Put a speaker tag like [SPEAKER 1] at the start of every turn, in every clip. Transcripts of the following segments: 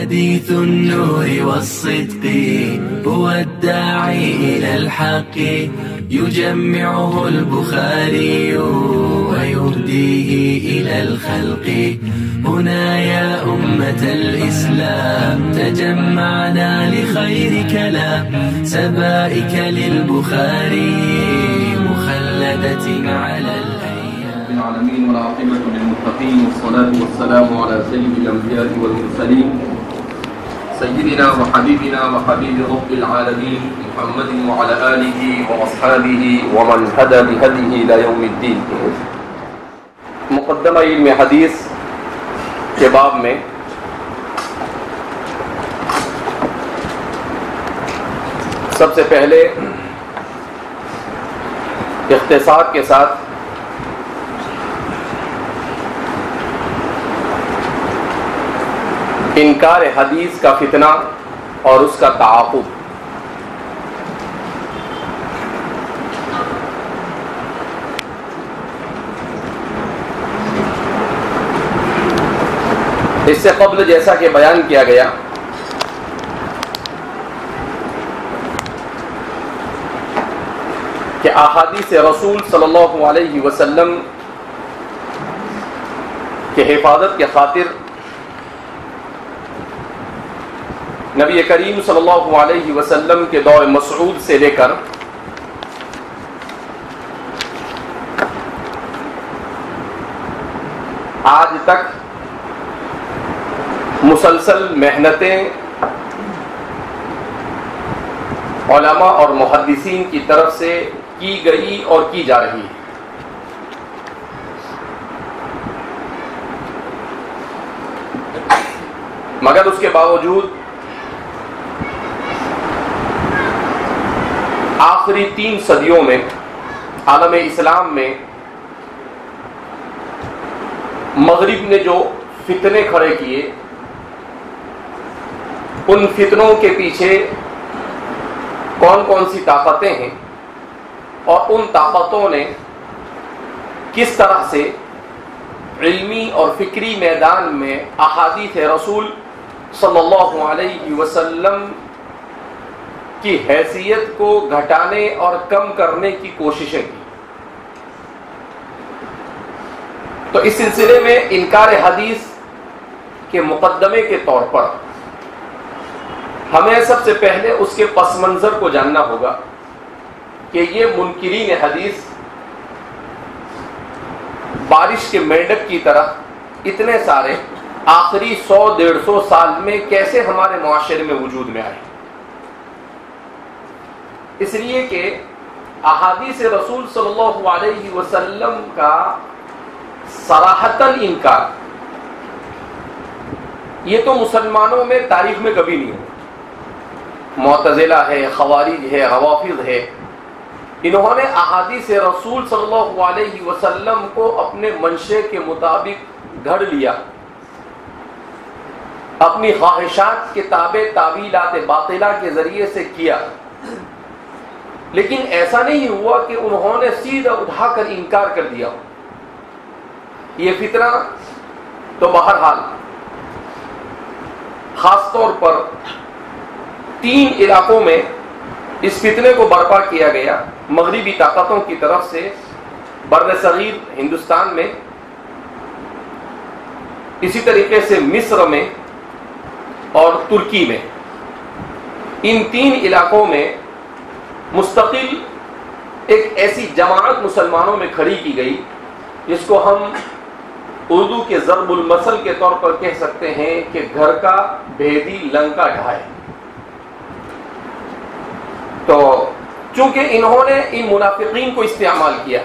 [SPEAKER 1] حديث النور والصدق هو الداعي إلى الحق يجمعه البخاري ويهديه إلى الخلق. هنا يا أمة الإسلام تجمعنا لخير كلام سبائك للبخاري مخلدة على الأيام.
[SPEAKER 2] العالمين والعاقبة للمتقين والصلاة والسلام على سيد الأنبياء والمرسلين سيدنا وحبيبنا وحبيب رب العالمين محمد وعلى آله وأصحابه ومن هدى بهديه إلى يوم الدين. مقدمہ علم حدیث کے باب میں سب سے پہلے اختصار کے ساتھ انکار حدیث کا فتنہ اور اس کا تعاقب. اس سے قبل جیسا کہ بیان کیا گیا کہ احادیث رسول صلی اللہ علیہ وسلم کے حفاظت کے خاطر نبی کریم صلی اللہ علیہ وسلم کے دور مسعود سے لے کر آج تک مسلسل محنتیں علماء اور محدثین کی طرف سے کی گئی اور کی جا رہی ہے. مگر اس کے باوجود آخری 3 صدیوں میں عالم اسلام میں مغرب نے جو فتنے کھڑے کیے ان فتنوں کے پیچھے کون کون سی طاقتیں ہیں اور ان طاقتوں نے کس طرح سے علمی اور فکری میدان میں احادیث رسول صلی اللہ علیہ وسلم کی حیثیت کو گھٹانے اور کم کرنے کی کوششیں کی. تو اس سلسلے میں انکار حدیث کے مقدمے کے طور پر ہمیں سب سے پہلے اس کے پس منظر کو جاننا ہوگا کہ یہ منکرین حدیث بارش کے مینڈک کی طرح اتنے سارے آخری 100-150 سال میں کیسے ہمارے معاشرے میں وجود میں آئے. اس لیے کہ احادیث رسول صلی اللہ علیہ وسلم کا صراحتاً انکار یہ تو مسلمانوں میں تاریخ میں کبھی نہیں ہوا. معتزلہ ہے، خوارج ہے، روافض ہے، انہوں نے احادیث رسول صلی اللہ علیہ وسلم کو اپنے منشے کے مطابق گھڑ لیا، اپنی خواہشات کے تابع تعویلات باطلہ کے ذریعے سے کیا. لیکن ایسا نہیں ہوا کہ انہوں نے سیدھا اٹھا کر انکار کر دیا. یہ فتنہ تو بہرحال خاص طور پر 3 علاقوں میں اس فتنے کو برپا کیا گیا مغربی طاقتوں کی طرف سے. بر صغیر ہندوستان میں، اسی طریقے سے مصر میں اور ترکی میں. ان 3 علاقوں میں مستقل ایک ایسی جماعت مسلمانوں میں کھڑی کی گئی جس کو ہم اردو کے ضرب المثل کے طور پر کہہ سکتے ہیں کہ گھر کا بھیدی لنکا ڈھائے. تو چونکہ انہوں نے ان منافقین کو استعمال کیا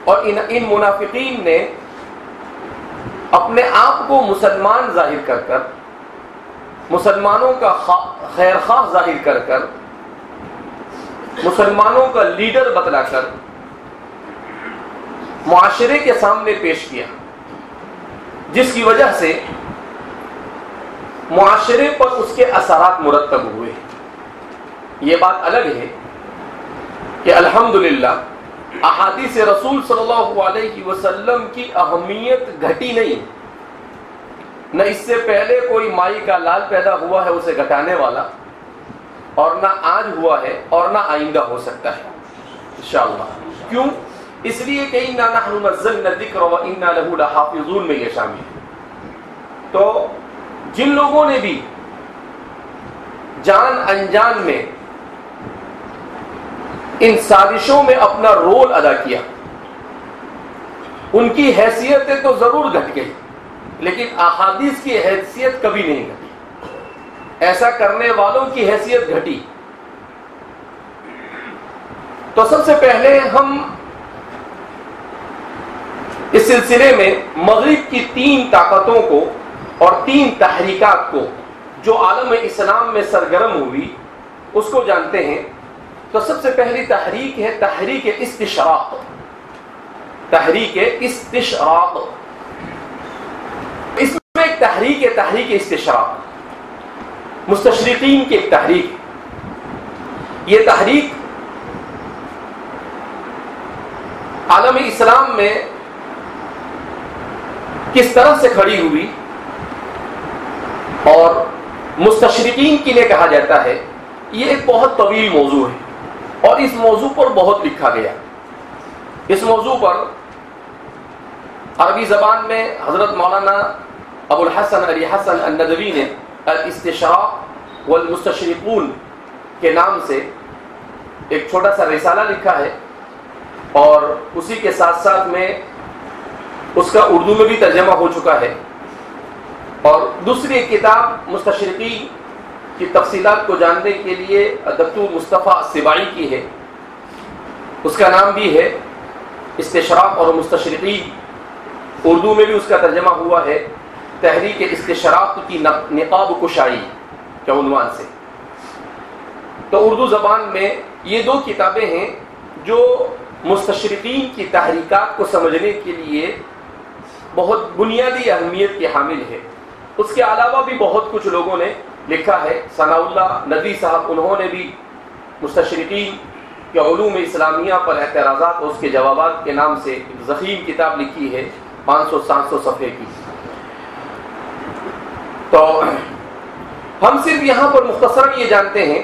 [SPEAKER 2] اور ان منافقین نے اپنے آپ کو مسلمان ظاہر کر کر، مسلمانوں کا خیر خواہ ظاہر کر کر، مسلمانوں کا لیڈر بتلا کر معاشرے کے سامنے پیش کیا، جس کی وجہ سے معاشرے پر اس کے اثرات مرتب ہوئے. یہ بات الگ ہے کہ الحمدللہ احادیث رسول صلی اللہ علیہ وسلم کی اہمیت گھٹی نہیں، نہ اس سے پہلے کوئی مائی کا لال پیدا ہوا ہے اسے گھٹانے والا، اور نہ آج ہوا ہے اور نہ آئندہ ہو سکتا ہے انشاءاللہ۔ کیوں؟ اس لیے کہ اِنَّا نَحْنُ نَزَّلْنَا الذِّكْرَ وَإِنَّا لَهُ لَحَافِظُونَ میں یہ شامل ہے۔ تو جن لوگوں نے بھی جان انجان میں ان سازشوں میں اپنا رول ادا کیا، ان کی حیثیتیں تو ضرور گھٹ گئی، لیکن احادیث کی حیثیت کبھی نہیں گھٹی، ایسا کرنے والوں کی حیثیت گھٹی۔ تو سب سے پہلے ہم اس سلسلے میں مغرب کی 3 طاقتوں کو اور 3 تحریکات کو جو عالم اسلام میں سرگرم ہوئی اس کو جانتے ہیں۔ تو سب سے پہلی تحریک ہے تحریک استشراق۔ تحریک استشراق، اس میں ایک تحریک ہے تحریک استشراق، مستشرقین کی ایک تحریک۔ یہ تحریک عالم اسلام میں کس طرح سے کھڑی ہوئی اور مستشرقین کے لیے کہا جاتا ہے، یہ ایک بہت طویل موضوع ہے اور اس موضوع پر بہت لکھا گیا۔ اس موضوع پر عربی زبان میں حضرت مولانا ابو الحسن علی حسن الندوی نے الاستشراق والمستشرقون کے نام سے ایک چھوٹا سا رسالہ لکھا ہے، اور اسی کے ساتھ ساتھ میں اس کا اردو میں بھی ترجمہ ہو چکا ہے۔ اور دوسری ایک کتاب مستشرقین کی تفصیلات کو جاننے کے لیے دکتور مصطفیٰ السباعی کی ہے، اس کا نام بھی ہے استشراق اور مستشرقین، اردو میں بھی اس کا ترجمہ ہوا ہے تحریک استشراق کی نقاب کشائی کے عنوان سے۔ تو اردو زبان میں یہ 2 کتابیں ہیں جو مستشرقین کی تحریکات کو سمجھنے کے لیے بہت بنیادی اہمیت کی حامل ہے۔ اس کے علاوہ بھی بہت کچھ لوگوں نے لکھا ہے۔ ثناء اللہ ندوی صاحب انہوں نے بھی مستشرقین کے علوم اسلامیہ پر اعتراضات اور اس کے جوابات کے نام سے ایک ضخیم کتاب لکھی ہے 500-700 صفحے کی۔ تو ہم صرف یہاں پر مختصراً یہ جانتے ہیں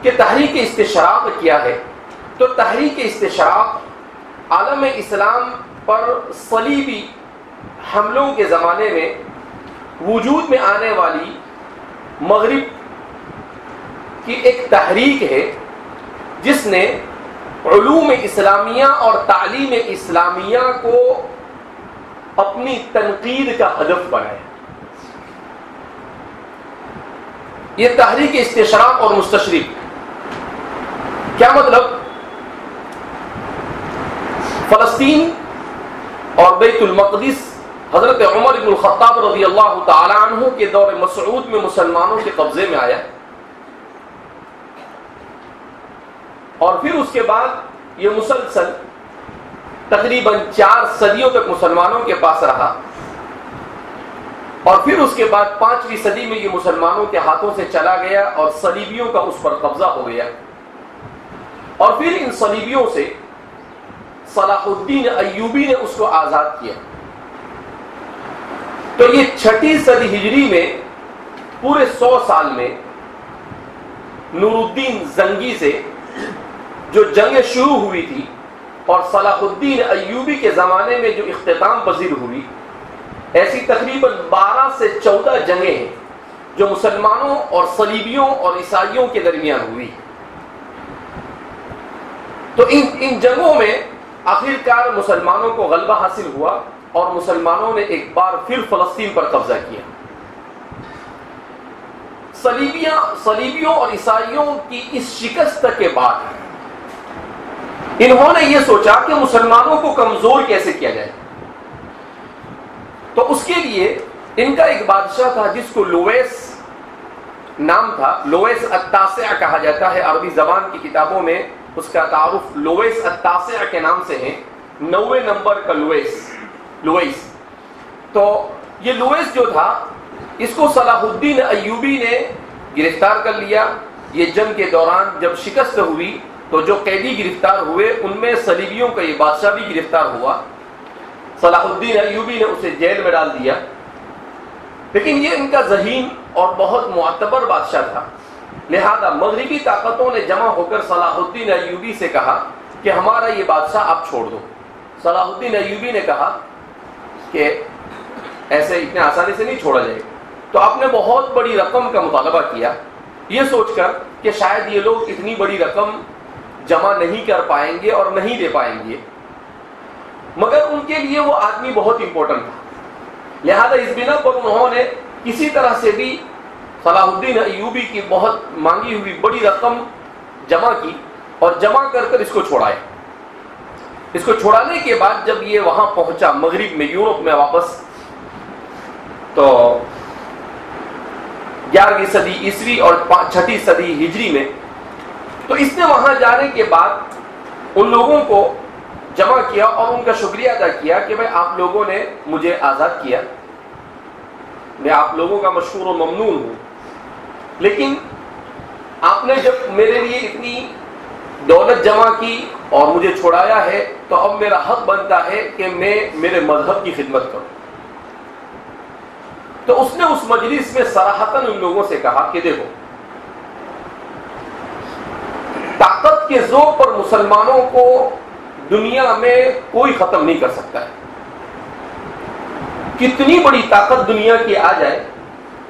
[SPEAKER 2] کہ تحریک استشراق کیا ہے۔ تو تحریک استشراق عالم اسلام پر صلیبی حملوں کے زمانے میں وجود میں آنے والی مغرب کی ایک تحریک ہے جس نے علوم اسلامیہ اور تعلیم اسلامیہ کو اپنی تنقید کا ہدف بنایا۔ یہ تحریک استشراق اور مستشرق کیا مطلب؟ فلسطین اور بیت المقدس حضرت عمر بن الخطاب رضی اللہ تعالی عنہ کے دور مسعود میں مسلمانوں کے قبضے میں آیا، اور پھر اس کے بعد یہ مسلسل تقریباً 4 صدیوں تک مسلمانوں کے پاس رہا، اور پھر اس کے بعد 5ویں صدی میں یہ مسلمانوں کے ہاتھوں سے چلا گیا اور صلیبیوں کا اس پر قبضہ ہو گیا، اور پھر ان صلیبیوں سے صلاح الدین ایوبی نے اس کو آزاد کیا۔ تو یہ 6 صدی ہجری میں پورے 100 سال میں نور الدین زنگی سے جو جنگ شروع ہوئی تھی اور صلاح الدین ایوبی کے زمانے میں جو اختتام پذیر ہوئی، ایسی تقریباً 12 سے 14 جنگیں ہیں جو مسلمانوں اور صلیبیوں اور عیسائیوں کے درمیان ہوئی۔ تو ان جنگوں میں آخرکار مسلمانوں کو غلبہ حاصل ہوا اور مسلمانوں نے ایک بار پھر فلسطین پر قبضہ کیا۔ صلیبیوں اور عیسائیوں کی اس شکست کے بعد انہوں نے یہ سوچا کہ مسلمانوں کو کمزور کیسے کیا جائے۔ تو اس کے لیے ان کا ایک بادشاہ تھا جس کو لویس نام تھا، لویس التاسع کہا جاتا ہے، عربی زبان کی کتابوں میں اس کا تعارف لویس التاسع کے نام سے ہے، 90 نمبر کا لویس۔ تو یہ لویس جو تھا اس کو صلاح الدین ایوبی نے گرفتار کر لیا۔ یہ جنگ کے دوران جب شکست ہوئی تو جو قیدی گرفتار ہوئے ان میں صلیبیوں کا یہ بادشاہ بھی گرفتار ہوا۔ صلاح الدین ایوبی نے اسے جیل میں ڈال دیا لیکن یہ ان کا ذہین اور بہت معتبر بادشاہ تھا، لہذا مغربی طاقتوں نے جمع ہو کر صلاح الدین ایوبی سے کہا کہ ہمارا یہ بادشاہ آپ چھوڑ دو۔ صلاح الدین ایوبی نے کہا کہ ایسے اتنے آسانی سے نہیں چھوڑا جائے گا۔ تو آپ نے بہت بڑی رقم کا مطالبہ کیا، یہ سوچ کر کہ شاید یہ لوگ اتنی بڑی رقم جمع نہیں کر پائیں گے اور نہیں دے پائیں گے، مگر ان کے لیے وہ آدمی بہت امپورٹنٹ تھا، لہذا اس بنا پر انہوں نے کسی طرح سے بھی صلاح الدین ایوبی کی بہت مانگی ہوئی بڑی رقم جمع کی اور جمع کر کر اس کو چھوڑائے۔ اس کو چھوڑانے کے بعد جب یہ وہاں پہنچا مغرب میں، یورپ میں واپس، تو 11ویں صدی عیسوی اور 6ٹھی صدی ہجری میں، تو اس نے وہاں جانے کے بعد ان لوگوں کو جمع کیا اور ان کا شکریہ ادا کیا کہ بھائی آپ لوگوں نے مجھے آزاد کیا، میں آپ لوگوں کا مشکور و ممنون ہوں، لیکن آپ نے جب میرے لیے اتنی دولت جمع کی اور مجھے چھوڑایا ہے تو اب میرا حق بنتا ہے کہ میں میرے مذہب کی خدمت کروں۔ تو اس نے اس مجلس میں صراحتاً ان لوگوں سے کہا کہ دیکھو، طاقت کے زور پر مسلمانوں کو دنیا میں کوئی ختم نہیں کر سکتا ہے، کتنی بڑی طاقت دنیا کی آ جائے،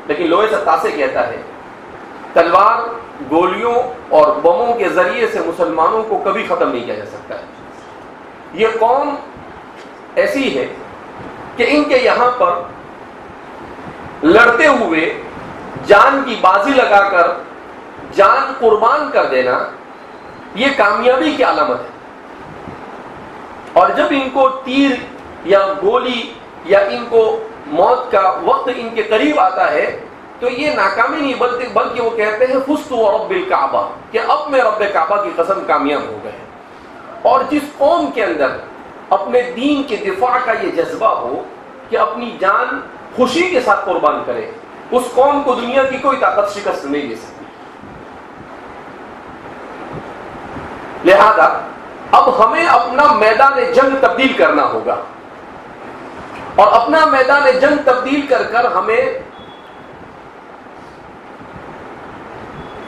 [SPEAKER 2] لیکن لوہے سے تاسے کہتا ہے تلوار، گولیوں اور بموں کے ذریعے سے مسلمانوں کو کبھی ختم نہیں کیا جا سکتا ہے۔ یہ قوم ایسی ہے کہ ان کے یہاں پر لڑتے ہوئے جان کی بازی لگا کر جان قربان کر دینا یہ کامیابی کی علامت ہے، اور جب ان کو تیر یا گولی یا ان کو موت کا وقت ان کے قریب آتا ہے تو یہ ناکامی نہیں بلکہ وہ کہتے ہیں فزت ورب الکعبہ، کہ اب میں رب کعبہ کی قسم کامیاب ہو گئے۔ اور جس قوم کے اندر اپنے دین کے دفاع کا یہ جذبہ ہو کہ اپنی جان خوشی کے ساتھ قربان کرے، اس قوم کو دنیا کی کوئی طاقت شکست نہیں دے سکتی۔ لہذا اب ہمیں اپنا میدان جنگ تبدیل کرنا ہوگا، اور اپنا میدان جنگ تبدیل کر کر ہمیں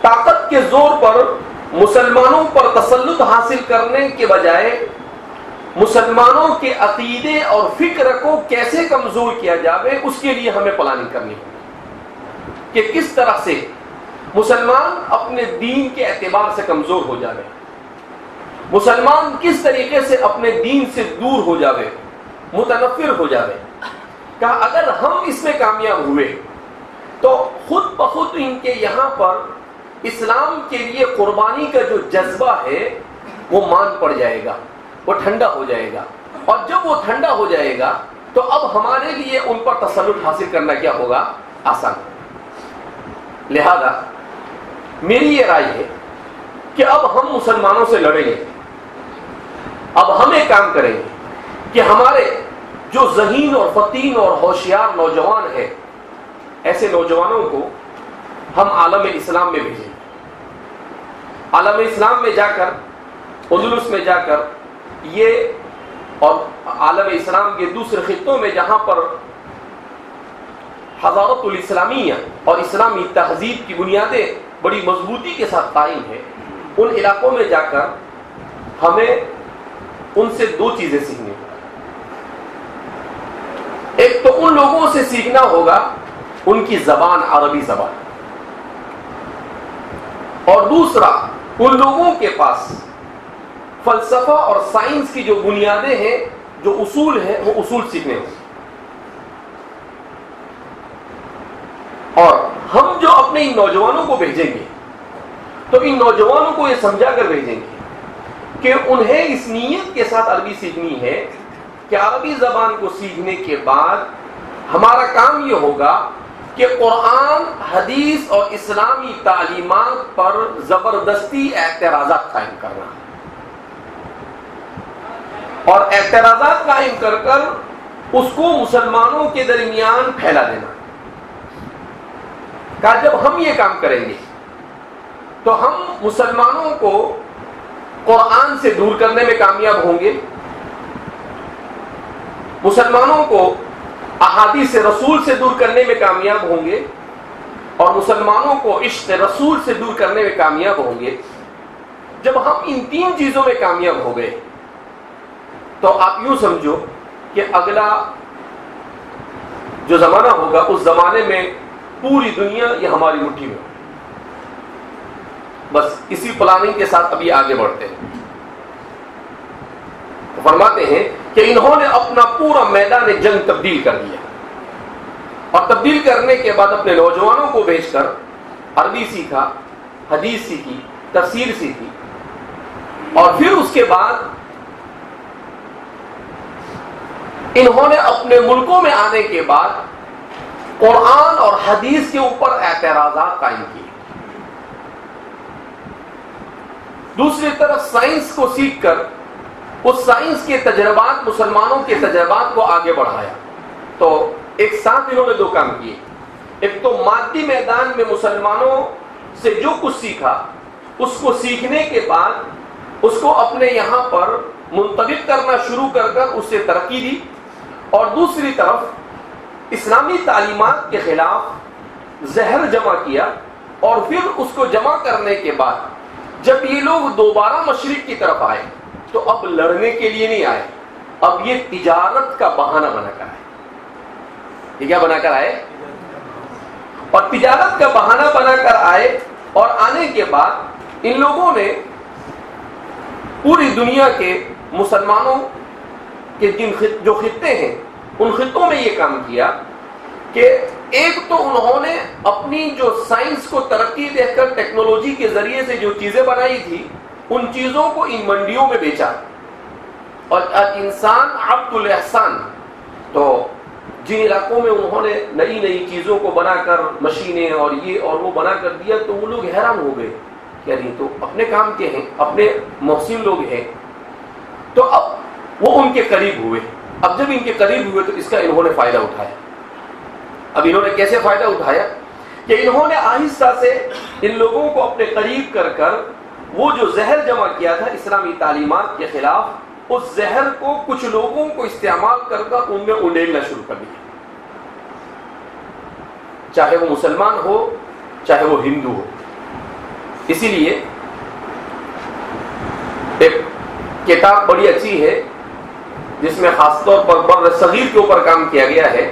[SPEAKER 2] طاقت کے زور پر مسلمانوں پر تسلط حاصل کرنے کے بجائے مسلمانوں کے عقیدے اور فکر کو کیسے کمزور کیا جائے، اس کے لیے ہمیں پلاننگ کرنی ہوگی کہ کس طرح سے مسلمان اپنے دین کے اعتبار سے کمزور ہو جائے، مسلمان کس طریقے سے اپنے دین سے دور ہو جائے، متنفر ہو جائے۔ کہا اگر ہم اس میں کامیاب ہوئے تو خود بخود ان کے یہاں پر اسلام کے لیے قربانی کا جو جذبہ ہے وہ مان پڑ جائے گا، وہ ٹھنڈا ہو جائے گا، اور جب وہ ٹھنڈا ہو جائے گا تو اب ہمارے لیے ان پر تسلط حاصل کرنا کیا ہوگا؟ آسان۔ لہذا میری یہ رائے ہے کہ اب ہم مسلمانوں سے لڑیں گے، اب ہم ایک کام کریں گے کہ ہمارے جو ذہین اور فطین اور ہوشیار نوجوان ہیں، ایسے نوجوانوں کو ہم عالم اسلام میں بھیجیں، عالم اسلام میں جا کر، اندلس میں جا کر یہ، اور عالم اسلام کے دوسرے خطوں میں جہاں پر حضارت الاسلامیہ اور اسلامی تہذیب کی بنیادیں بڑی مضبوطی کے ساتھ قائم ہیں، ان علاقوں میں جا کر ہمیں ان سے دو چیزیں سیکھنی ہوگی۔ ایک تو ان لوگوں سے سیکھنا ہوگا ان کی زبان، عربی زبان، اور دوسرا ان لوگوں کے پاس فلسفہ اور سائنس کی جو بنیادیں ہیں، جو اصول ہیں، وہ اصول سیکھنے ہوں۔ اور ہم جو اپنے ان نوجوانوں کو بھیجیں گے تو ان نوجوانوں کو یہ سمجھا کر بھیجیں گے کہ انہیں اس نیت کے ساتھ عربی سیکھنی ہے کہ عربی زبان کو سیکھنے کے بعد ہمارا کام یہ ہوگا کہ قرآن، حدیث اور اسلامی تعلیمات پر زبردستی اعتراضات قائم کرنا، اور اعتراضات قائم کر کر اس کو مسلمانوں کے درمیان پھیلا دینا۔ کہ جب ہم یہ کام کریں گے تو ہم مسلمانوں کو قرآن سے دور کرنے میں کامیاب ہوں گے، مسلمانوں کو احادیث رسول سے دور کرنے میں کامیاب ہوں گے اور مسلمانوں کو عشق رسول سے دور کرنے میں کامیاب ہوں گے. جب ہم ان تین چیزوں میں کامیاب ہو گئے تو آپ یوں سمجھو کہ اگلا جو زمانہ ہوگا اس زمانے میں پوری دنیا یہ ہماری مٹھی میں. بس اسی پلاننگ کے ساتھ ابھی آگے بڑھتے ہیں. فرماتے ہیں کہ انہوں نے اپنا پورا میدان جنگ تبدیل کر دیا اور تبدیل کرنے کے بعد اپنے نوجوانوں کو بھیج کر عربی سیکھا, حدیث سیکھی, تفسیر سیکھی, اور پھر اس کے بعد انہوں نے اپنے ملکوں میں آنے کے بعد قرآن اور حدیث کے اوپر اعتراضات قائم کیے. دوسری طرف سائنس کو سیکھ کر اس سائنس کے تجربات, مسلمانوں کے تجربات کو آگے بڑھایا. تو ایک ساتھ انہوں نے دو کام کیے. ایک تو مادی میدان میں مسلمانوں سے جو کچھ سیکھا اس کو سیکھنے کے بعد اس کو اپنے یہاں پر منتقل کرنا شروع کر اس سے ترقی دی, اور دوسری طرف اسلامی تعلیمات کے خلاف زہر جمع کیا, اور پھر اس کو جمع کرنے کے بعد جب یہ لوگ دوبارہ مشرق کی طرف آئے تو اب لڑنے کے لیے نہیں آئے, اب یہ تجارت کا بہانہ بنا کر آئے. یہ کیا بنا کر آئے؟ اور تجارت کا بہانہ بنا کر آئے, اور آنے کے بعد ان لوگوں نے پوری دنیا کے مسلمانوں کے جو خطے ہیں ان خطوں میں یہ کام کیا کہ ایک تو انہوں نے اپنی جو سائنس کو ترقی دے کر ٹیکنالوجی کے ذریعے سے جو چیزیں بنائی تھی ان چیزوں کو ان منڈیوں میں بیچا. اور انسان عبد الاحسان, تو جن علاقوں میں انہوں نے نئی نئی چیزوں کو بنا کر مشینیں اور یہ اور وہ بنا کر دیا تو وہ لوگ حیران ہو گئے کہ نہیں تو اپنے کام کے ہیں, اپنے محسن لوگ ہیں. تو اب وہ ان کے قریب ہوئے. اب جب ان کے قریب ہوئے تو اس کا انہوں نے فائدہ اٹھایا. اب انہوں نے کیسے فائدہ اٹھایا کہ انہوں نے آہستہ سے ان لوگوں کو اپنے قریب کر وہ جو زہر جمع کیا تھا اسلامی تعلیمات کے خلاف, اس زہر کو کچھ لوگوں کو استعمال کر ان میں انڈیلنا شروع کر دیا, چاہے وہ مسلمان ہو چاہے وہ ہندو ہو. اسی لیے ایک کتاب بڑی اچھی ہے جس میں خاص طور پر بر صغیر کے اوپر کام کیا گیا ہے,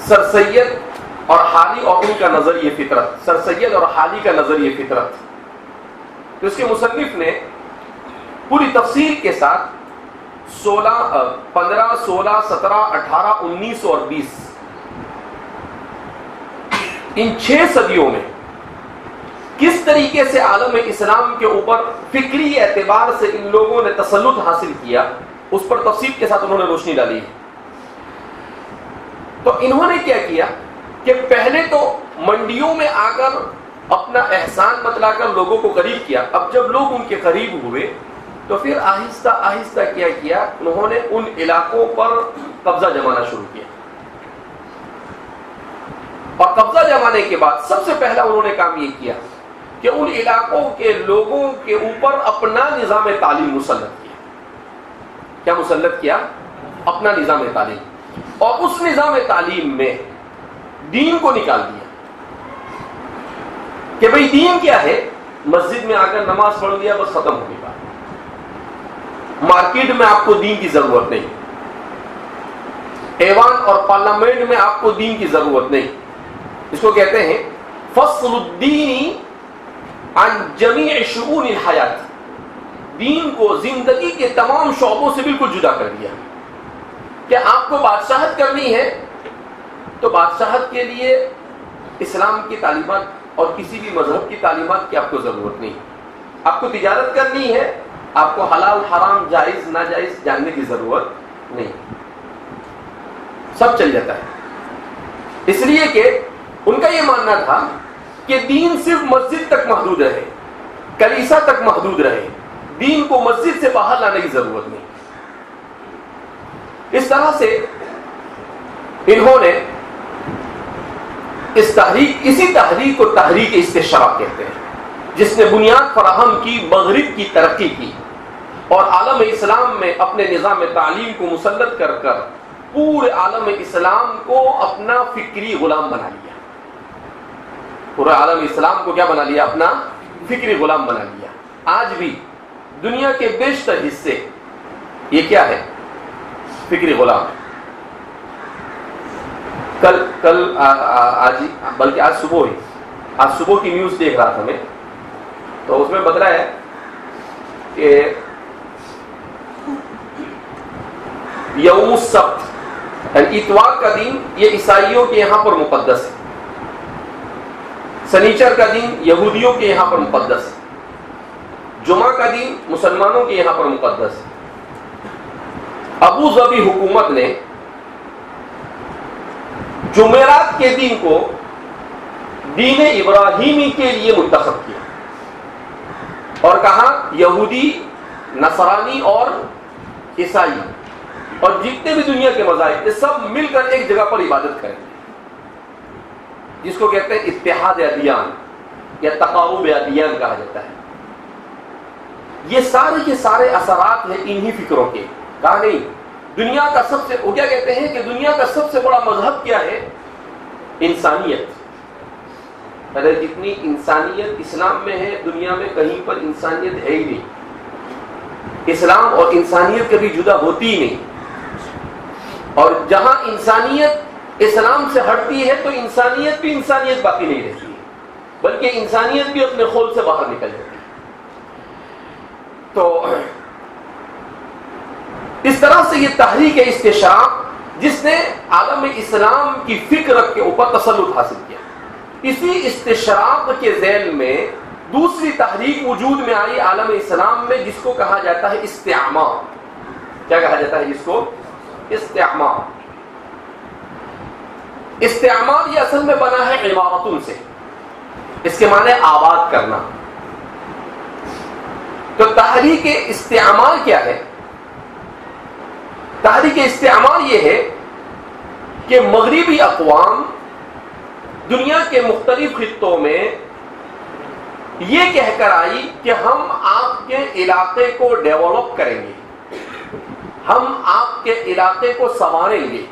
[SPEAKER 2] سر سید اور حالی اور ان کا نظریہ فطرت, سر سید اور حالی کا نظریہ فطرت. تو اس کے مصنف نے پوری تفصیل کے ساتھ 15, 16, 17, 18, 19 اور 20 ان 6 صدیوں میں کس طریقے سے عالم اسلام کے اوپر فکری اعتبار سے ان لوگوں نے تسلط حاصل کیا اس پر تفصیل کے ساتھ انہوں نے روشنی ڈالی ہے. تو انہوں نے کیا کیا کہ پہلے تو منڈیوں میں آ کر اپنا احسان بتلا کر لوگوں کو قریب کیا. اب جب لوگ ان کے قریب ہوئے تو پھر آہستہ آہستہ کیا انہوں نے ان علاقوں پر قبضہ جمانا شروع کیا. اور قبضہ جمانے کے بعد سب سے پہلا انہوں نے کام یہ کیا کہ ان علاقوں کے لوگوں کے اوپر اپنا نظام تعلیم مسلط کیا. کیا مسلط کیا؟ اپنا نظام تعلیم. اور اس نظام تعلیم میں دین کو نکال دیا کہ بھئی دین کیا ہے, مسجد میں آ کر نماز پڑھ لیا بس ختم ہو گئی بات. مارکیٹ میں آپ کو دین کی ضرورت نہیں, ایوان اور پارلیمنٹ میں آپ کو دین کی ضرورت نہیں. اس کو کہتے ہیں فصل الدین عن جمیع شؤون الحیات. دین کو زندگی کے تمام شعبوں سے بالکل جدا کر دیا کہ آپ کو بادشاہت کرنی ہے تو بادشاہت کے لیے اسلام کی تعلیمات اور کسی بھی مذہب کی تعلیمات کی آپ کو ضرورت نہیں. آپ کو تجارت کرنی ہے, آپ کو حلال حرام جائز ناجائز جاننے کی ضرورت نہیں, سب چل جاتا ہے. اس لیے کہ ان کا یہ ماننا تھا کہ دین صرف مسجد تک محدود رہے, کلیسا تک محدود رہے, دین کو مسجد سے باہر لانے کی ضرورت نہیں. اس طرح سے انہوں نے اسی تحریک کو تحریک استشراق کہتے ہیں, جس نے بنیاد فراہم کی, مغرب کی ترقی کی اور عالم اسلام میں اپنے نظام تعلیم کو مسلط کر پورے عالم اسلام کو اپنا فکری غلام بنا لیا. پورے عالم اسلام کو کیا بنا لیا؟ اپنا فکری غلام بنا لیا. آج بھی دنیا کے بیشتر حصے یہ کیا ہے؟ فکری غلام. کل آج بلکہ آج صبح کی نیوز دیکھ رہا تھا میں، تو اس میں بتایا ہے کہ یوم السبت یعنی اتوار کا دن یہ عیسائیوں کے یہاں پر مقدس ہے، سنیچر کا دن یہودیوں کے یہاں پر مقدس ہے، جمعہ کا دن مسلمانوں کے یہاں پر مقدس ہے. ابو ظبی حکومت نے جمعرات کے دن کو دین ابراہیمی کے لیے منتخب کیا اور کہا یہودی، نصرانی اور عیسائی اور جتنے بھی دنیا کے مذاہب یہ سب مل کر ایک جگہ پر عبادت کریں، جس کو کہتے ہیں اتحاد ادیان یا تقارب ادیان کہا جاتا ہے. یہ سارے اثرات ہیں انہی فکروں کے. کہا نہیں دنیا کا سب سے، وہ کیا کہتے ہیں کہ دنیا کا سب سے بڑا مذہب کیا ہے؟ انسانیت. اگر جتنی انسانیت اسلام میں ہے دنیا میں کہیں پر انسانیت ہے ہی نہیں. اسلام اور انسانیت کبھی جدا ہوتی ہی نہیں. اور جہاں انسانیت اسلام سے ہٹتی ہے تو انسانیت بھی انسانیت باقی نہیں رہتی ہے، بلکہ انسانیت بھی اپنے خول سے باہر نکل جاتی ہے. تو اس طرح سے یہ تحریک استشراق جس نے عالم اسلام کی فکر کے اوپر تسلط حاصل کیا، اسی استشراق کے ذیل میں دوسری تحریک وجود میں آئی عالم اسلام میں، جس کو کہا جاتا ہے استعمار. کیا کہا جاتا ہے جس کو؟ استعمار. استعمار یہ اصل میں بنا ہے عمارتن سے، اس کے معنی آباد کرنا. تو تحریک استعمار کیا ہے؟ تحریک استعمار یہ ہے کہ مغربی اقوام دنیا کے مختلف خطوں میں یہ کہہ کر آئی کہ ہم آپ کے علاقے کو ڈیولپ کریں گے، ہم آپ کے علاقے کو سنواریں گے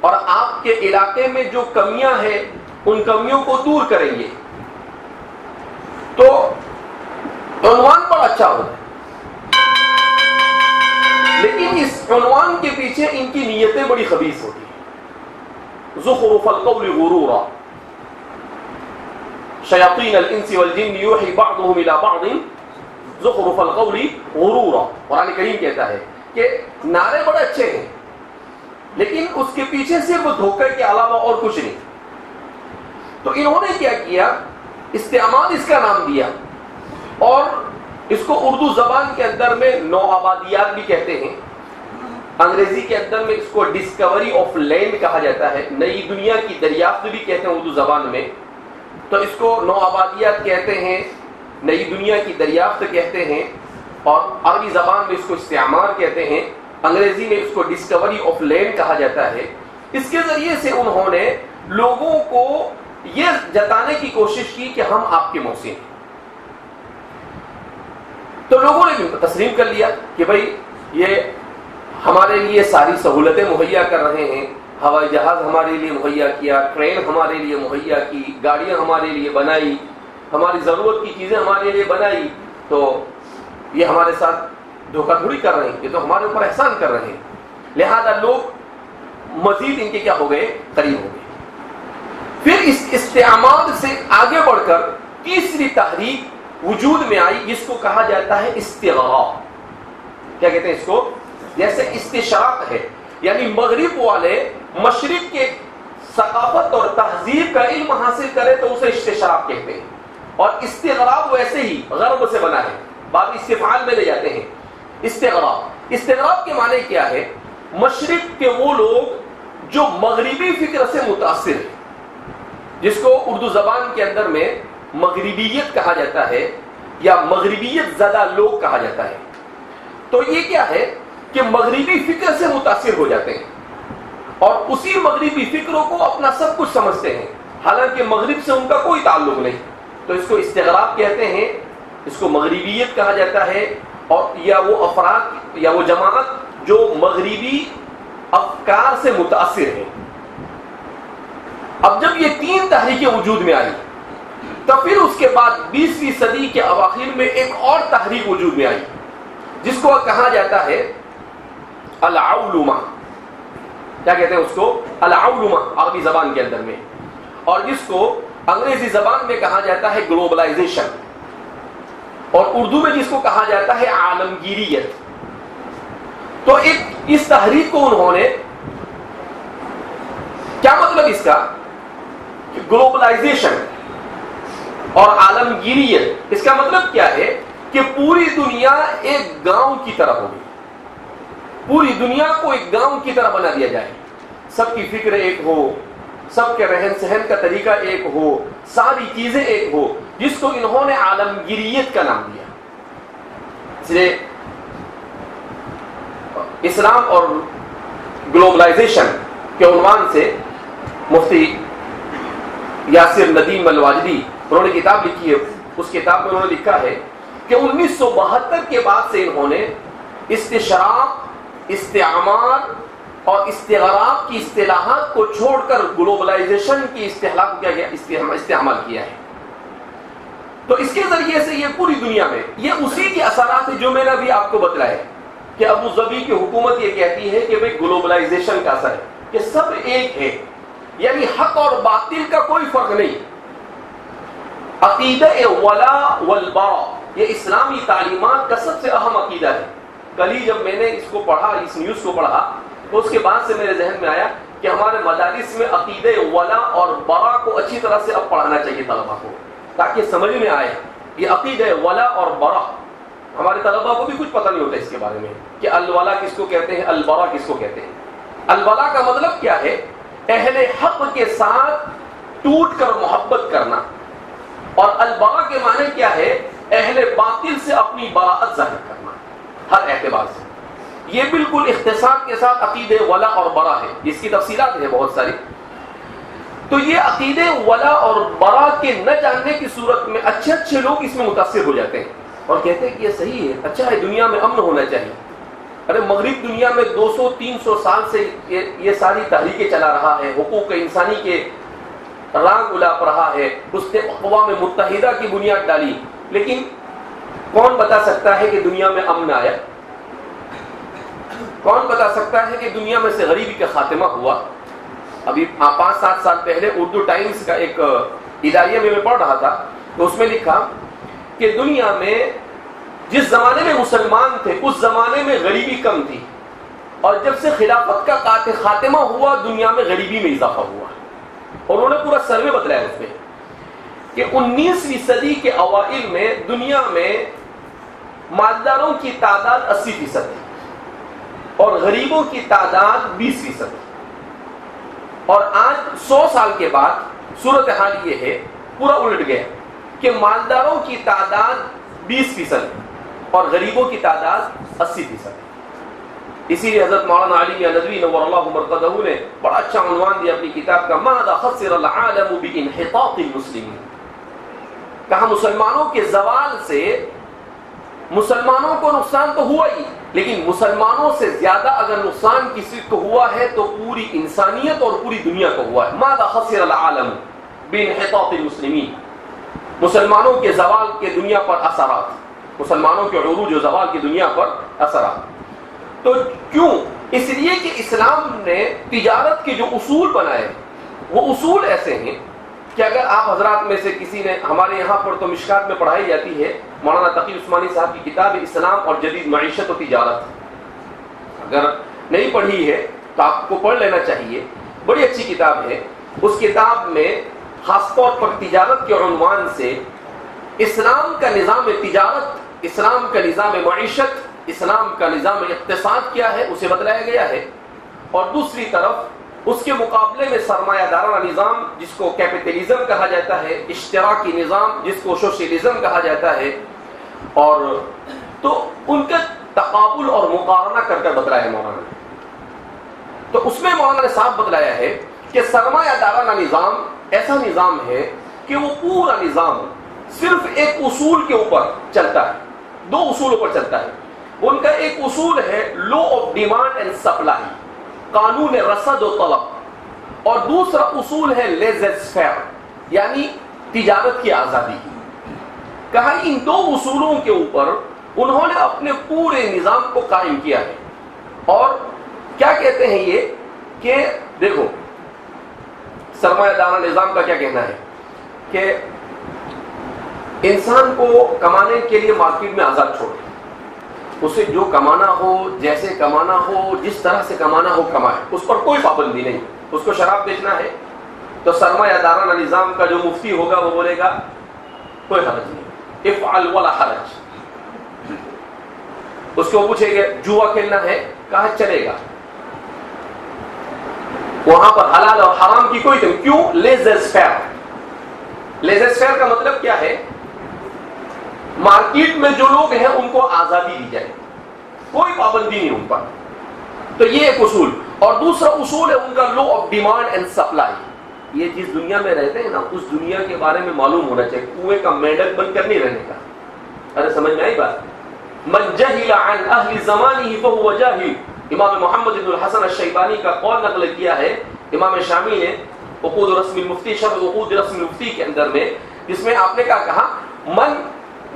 [SPEAKER 2] اور آپ کے علاقے میں جو کمیاں ہیں ان کمیوں کو دور کریں گے. تو عنوان بڑا اچھا ہوتا ہے، لیکن اس عنوان کے پیچھے ان کی نیتیں بڑی خبیث ہوتی ہیں. زخرف القول غرورا شیاطین الانس والجن یوحی بعضهم الى بعض زخرف القول غرورا. قرآن کریم کہتا ہے کہ نعرے بڑے اچھے ہیں لیکن اس کے پیچھے صرف دھوکے کے علاوہ اور کچھ نہیں. تو انہوں نے کیا کیا؟ استعمار اس کا نام دیا اور اس کو اردو زبان کے اندر میں نو آبادیات بھی کہتے ہیں، انگریزی کے اندر میں اس کو ڈسکوری آف لینڈ کہا جاتا ہے، نئی دنیا کی دریافت بھی کہتے ہیں اردو زبان میں. تو اس کو نو آبادیات کہتے ہیں، نئی دنیا کی دریافت کہتے ہیں، اور عربی زبان میں اس کو استعمار کہتے ہیں، انگریزی میں اس کو ڈسکوری آف لینڈ کہا جاتا ہے. اس کے ذریعے سے انہوں نے لوگوں کو یہ جتانے کی کوشش کی کہ ہم آپ کے محسن ہیں. تو لوگوں نے بھی تسلیم کر لیا کہ بھائی یہ ہمارے لیے ساری سہولتیں مہیا کر رہے ہیں، ہوائی جہاز ہمارے لیے مہیا کیا، ٹرین ہمارے لیے مہیا کی، گاڑیاں ہمارے لیے بنائی، ہماری ضرورت کی چیزیں ہمارے لیے بنائی. تو یہ ہمارے ساتھ دھوکہ دھڑی کر رہے ہیں، یہ تو ہمارے اوپر احسان کر رہے ہیں. لہذا لوگ مزید ان کے کیا ہو گئے؟ قریب ہو گئے. پھر اس استعمار سے آگے بڑھ کر تیسری تحریک وجود میں آئی جس کو کہا جاتا ہے استغراق. کیا کہتے ہیں اس کو؟ جیسے استشراق ہے، یعنی مغرب والے مشرق کے ثقافت اور تہذیب کا علم حاصل کرے تو اسے استشراق کہتے ہیں. اور استغراق ویسے ہی غرب سے بنا ہے، بعد استفعال میں لے جاتے ہیں. استغراق کے معنی کیا ہے؟ مشرق کے وہ لوگ جو مغربی فکر سے متاثر ہیں، جس کو اردو زبان کے اندر میں مغربیت کہا جاتا ہے یا مغربیت زدہ لوگ کہا جاتا ہے. تو یہ کیا ہے کہ مغربی فکر سے متاثر ہو جاتے ہیں اور اسی مغربی فکروں کو اپنا سب کچھ سمجھتے ہیں، حالانکہ مغرب سے ان کا کوئی تعلق نہیں. تو اس کو استغراق کہتے ہیں، اس کو مغربیت کہا جاتا ہے. اور یا وہ افراد یا وہ جماعت جو مغربی افکار سے متاثر ہیں. اب جب یہ 3 تحریکیں وجود میں آئی تو پھر اس کے بعد 20ویں صدی کے اواخر میں ایک اور تحریک وجود میں آئی جس کو کہا جاتا ہے العولمہ. کیا کہتے ہیں اس کو؟ العولمہ عربی زبان کے اندر میں، اور جس کو انگریزی زبان میں کہا جاتا ہے گلوبلائزیشن، اور اردو میں جس کو کہا جاتا ہے عالمگیریت. تو ایک اس تحریک کو انہوں نے، کیا مطلب اس کا؟ گلوبلائزیشن اور عالمگیریت، اس کا مطلب کیا ہے کہ پوری دنیا ایک گاؤں کی طرح ہوگی. پوری دنیا کو ایک گاؤں کی طرح بنا دیا جائے، سب کی فکر ایک ہو، سب کے رہن سہن کا طریقہ ایک ہو، ساری چیزیں ایک ہو، جس کو انہوں نے عالمگیریت کا نام دیا. اس لیے اسلام اور گلوبلائزیشن کے عنوان سے مفتی یاسر ندیم الواجدی انہوں نے کتاب لکھی ہے. اس کتاب میں انہوں نے لکھا ہے کہ 1972 کے بعد سے انہوں نے استشراق، استعمار اور استغراق کی اصطلاحات کو چھوڑ کر گلوبلائزیشن کی اصطلاح کو کیا گیا استعمال کیا ہے. تو اس کے ذریعے سے یہ پوری دنیا میں یہ اسی کے اثرات ہیں جو میں نے ابھی آپ کو بتلایا کہ ابو ظبی کی حکومت یہ کہتی ہے کہ بھئی گلوبلائزیشن کا اثر ہے کہ سب ایک ہے، یعنی حق اور باطل کا کوئی فرق نہیں. عقیدہ ولا والبراء یہ اسلامی تعلیمات کا سب سے اہم عقیدہ ہے. کل ہی جب میں نے اس کو پڑھا، اس نیوز کو پڑھا، تو اس کے بعد سے میرے ذہن میں آیا کہ ہمارے مدارس میں عقیدہ ولا اور برا کو اچھی طرح سے اب پڑھانا چاہیے طلبا کو، تاکہ سمجھ میں آئے یہ عقیدہ ولا اور برا. ہمارے طلبا کو بھی کچھ پتہ نہیں ہوتا اس کے بارے میں کہ الولا کس کو کہتے ہیں، البرا کس کو کہتے ہیں. الولا کا مطلب کیا ہے؟ اہل حق کے ساتھ ٹوٹ کر محبت کرنا، اور البرا کے معنی کیا ہے؟ اہل باطل سے اپنی براءت ظاہر کرنا ہر اعتبار سے. یہ بالکل اختصار کے ساتھ عقیدہ ولا اور برا ہے، اس کی تفصیلات ہیں بہت ساری. تو یہ عقیدہ ولا اور برا کے نہ جاننے کی صورت میں اچھے لوگ اس میں متاثر ہو جاتے ہیں اور کہتے ہیں کہ یہ صحیح ہے، اچھا ہے، دنیا میں امن ہونا چاہیے. ارے مغرب دنیا میں 200-300 سال سے یہ ساری تحریکیں چلا رہا ہے، حقوق انسانی کے رانگ الاپ رہا ہے، اس نے اقوام متحدہ کی بنیاد ڈالی، لیکن کون بتا سکتا ہے کہ دنیا میں امن آیا؟ کون بتا سکتا ہے کہ دنیا میں سے غریبی کا خاتمہ ہوا؟ ابھی 5-7 سال پہلے اردو ٹائمز کا ایک اداریہ میں پڑھ رہا تھا، تو اس میں لکھا کہ دنیا میں جس زمانے میں مسلمان تھے اس زمانے میں غریبی کم تھی، اور جب سے خلافت کا خاتمہ ہوا دنیا میں غریبی میں اضافہ ہوا. اور انہوں نے پورا سروے بتلایا اس میں کہ 19ویں صدی کے اوائل میں دنیا میں مالداروں کی تعداد 80% تھی اور غریبوں کی تعداد 20% تھی. اور آج 100 سال کے بعد صورتحال یہ ہے پورا الٹ گیا کہ مالداروں کی تعداد 20% اور غریبوں کی تعداد 80%. اسی لیے حضرت مولانا علی ندوی نور اللہ مرقدہ نے بڑا اچھا عنوان دیا اپنی کتاب کا، ماذا خسر العالم بانحطاط المسلمین. کہا مسلمانوں کے زوال سے مسلمانوں کو نقصان تو ہوا ہی، لیکن مسلمانوں سے زیادہ اگر نقصان کسی کو ہوا ہے تو پوری انسانیت اور پوری دنیا کو ہوا ہے. ماذا خسر العالم بانحطاط المسلمین، مسلمانوں کے زوال کے دنیا پر اثرات، مسلمانوں کے عروج و زوال کی دنیا پر اثرات. تو کیوں؟ اس لیے کہ اسلام نے تجارت کے جو اصول بنائے وہ اصول ایسے ہیں کہ اگر آپ حضرات میں سے کسی نے، ہمارے یہاں پر تو مشکات میں پڑھائی جاتی ہے مولانا تقی عثمانی صاحب کی کتاب اسلام اور جدید معیشت و تجارت، اگر نہیں پڑھی ہے تو آپ کو پڑھ لینا چاہیے، بڑی اچھی کتاب ہے. اس کتاب میں خاص طور پر تجارت کے عنوان سے اسلام کا نظام تجارت، اسلام کا نظام معیشت، اسلام کا نظام اقتصاد کیا ہے اسے بتلایا گیا ہے، اور دوسری طرف اس کے مقابلے میں سرمایہ دارانہ نظام جس کو کیپٹلزم کہا جاتا ہے، اشتراکی نظام جس کو سوشلزم کہا جاتا ہے، اور تو ان کا تقابل اور مقارنہ کر بتلایا ہے مولانا نے. تو اس میں مولانا نے صاحب بتلایا ہے کہ سرمایہ دارانہ نظام ایسا نظام ہے کہ وہ پورا نظام صرف ایک اصول کے اوپر چلتا ہے، 2 اصولوں پر چلتا ہے. ان کا ایک اصول ہے law of demand and supply, قانون رسد و طلب، اور دوسرا اصول ہے لیزر فیئر یعنی تجارت کی آزادی۔ کہا ان دو اصولوں کے اوپر انہوں نے اپنے پورے نظام کو قائم کیا ہے۔ اور کیا کہتے ہیں یہ کہ دیکھو سرمایہ دارانہ نظام کا کیا کہنا ہے کہ انسان کو کمانے کے لیے مارکیٹ میں آزاد چھوڑے، اسے جو کمانا ہو، جیسے کمانا ہو، جس طرح سے کمانا ہو کمائے، اس پر کوئی پابندی نہیں۔ اس کو شراب بیچنا ہے تو سرمایہ دارانہ نظام کا جو مفتی ہوگا وہ بولے گا کوئی حرج نہیں، افعل ولا حرج۔ اس کو پوچھے گا جوا کھیلنا ہے، کہا چلے گا، وہاں پر حلال اور حرام کی کوئی تم کیوں؟ Laser fair. لیزر فیئر کا مطلب کیا ہے؟ مارکیٹ میں جو لوگ ہیں ان کو آزادی دی جائے، کوئی پابندی نہیں ان پر۔ تو یہ ایک اصول، اور دوسرا اصول ہے ان کا law of demand and supply. یہ جس دنیا میں رہتے ہیں نا اس دنیا کے بارے میں معلوم ہونا چاہیے، کنویں کا مینڈک بن کر نہیں رہنے کا۔ ارے سمجھ میں آئی بات؟ من جہل عن اہل زمانہ فہو جاہل، امام محمد بن الحسن الشیبانی کا قول نقل کیا ہے امام شامی نے عقود رسم المفتی، شرح عقود رسم المفتی کے اندر میں، جس میں آپ نے کیا کہا؟ من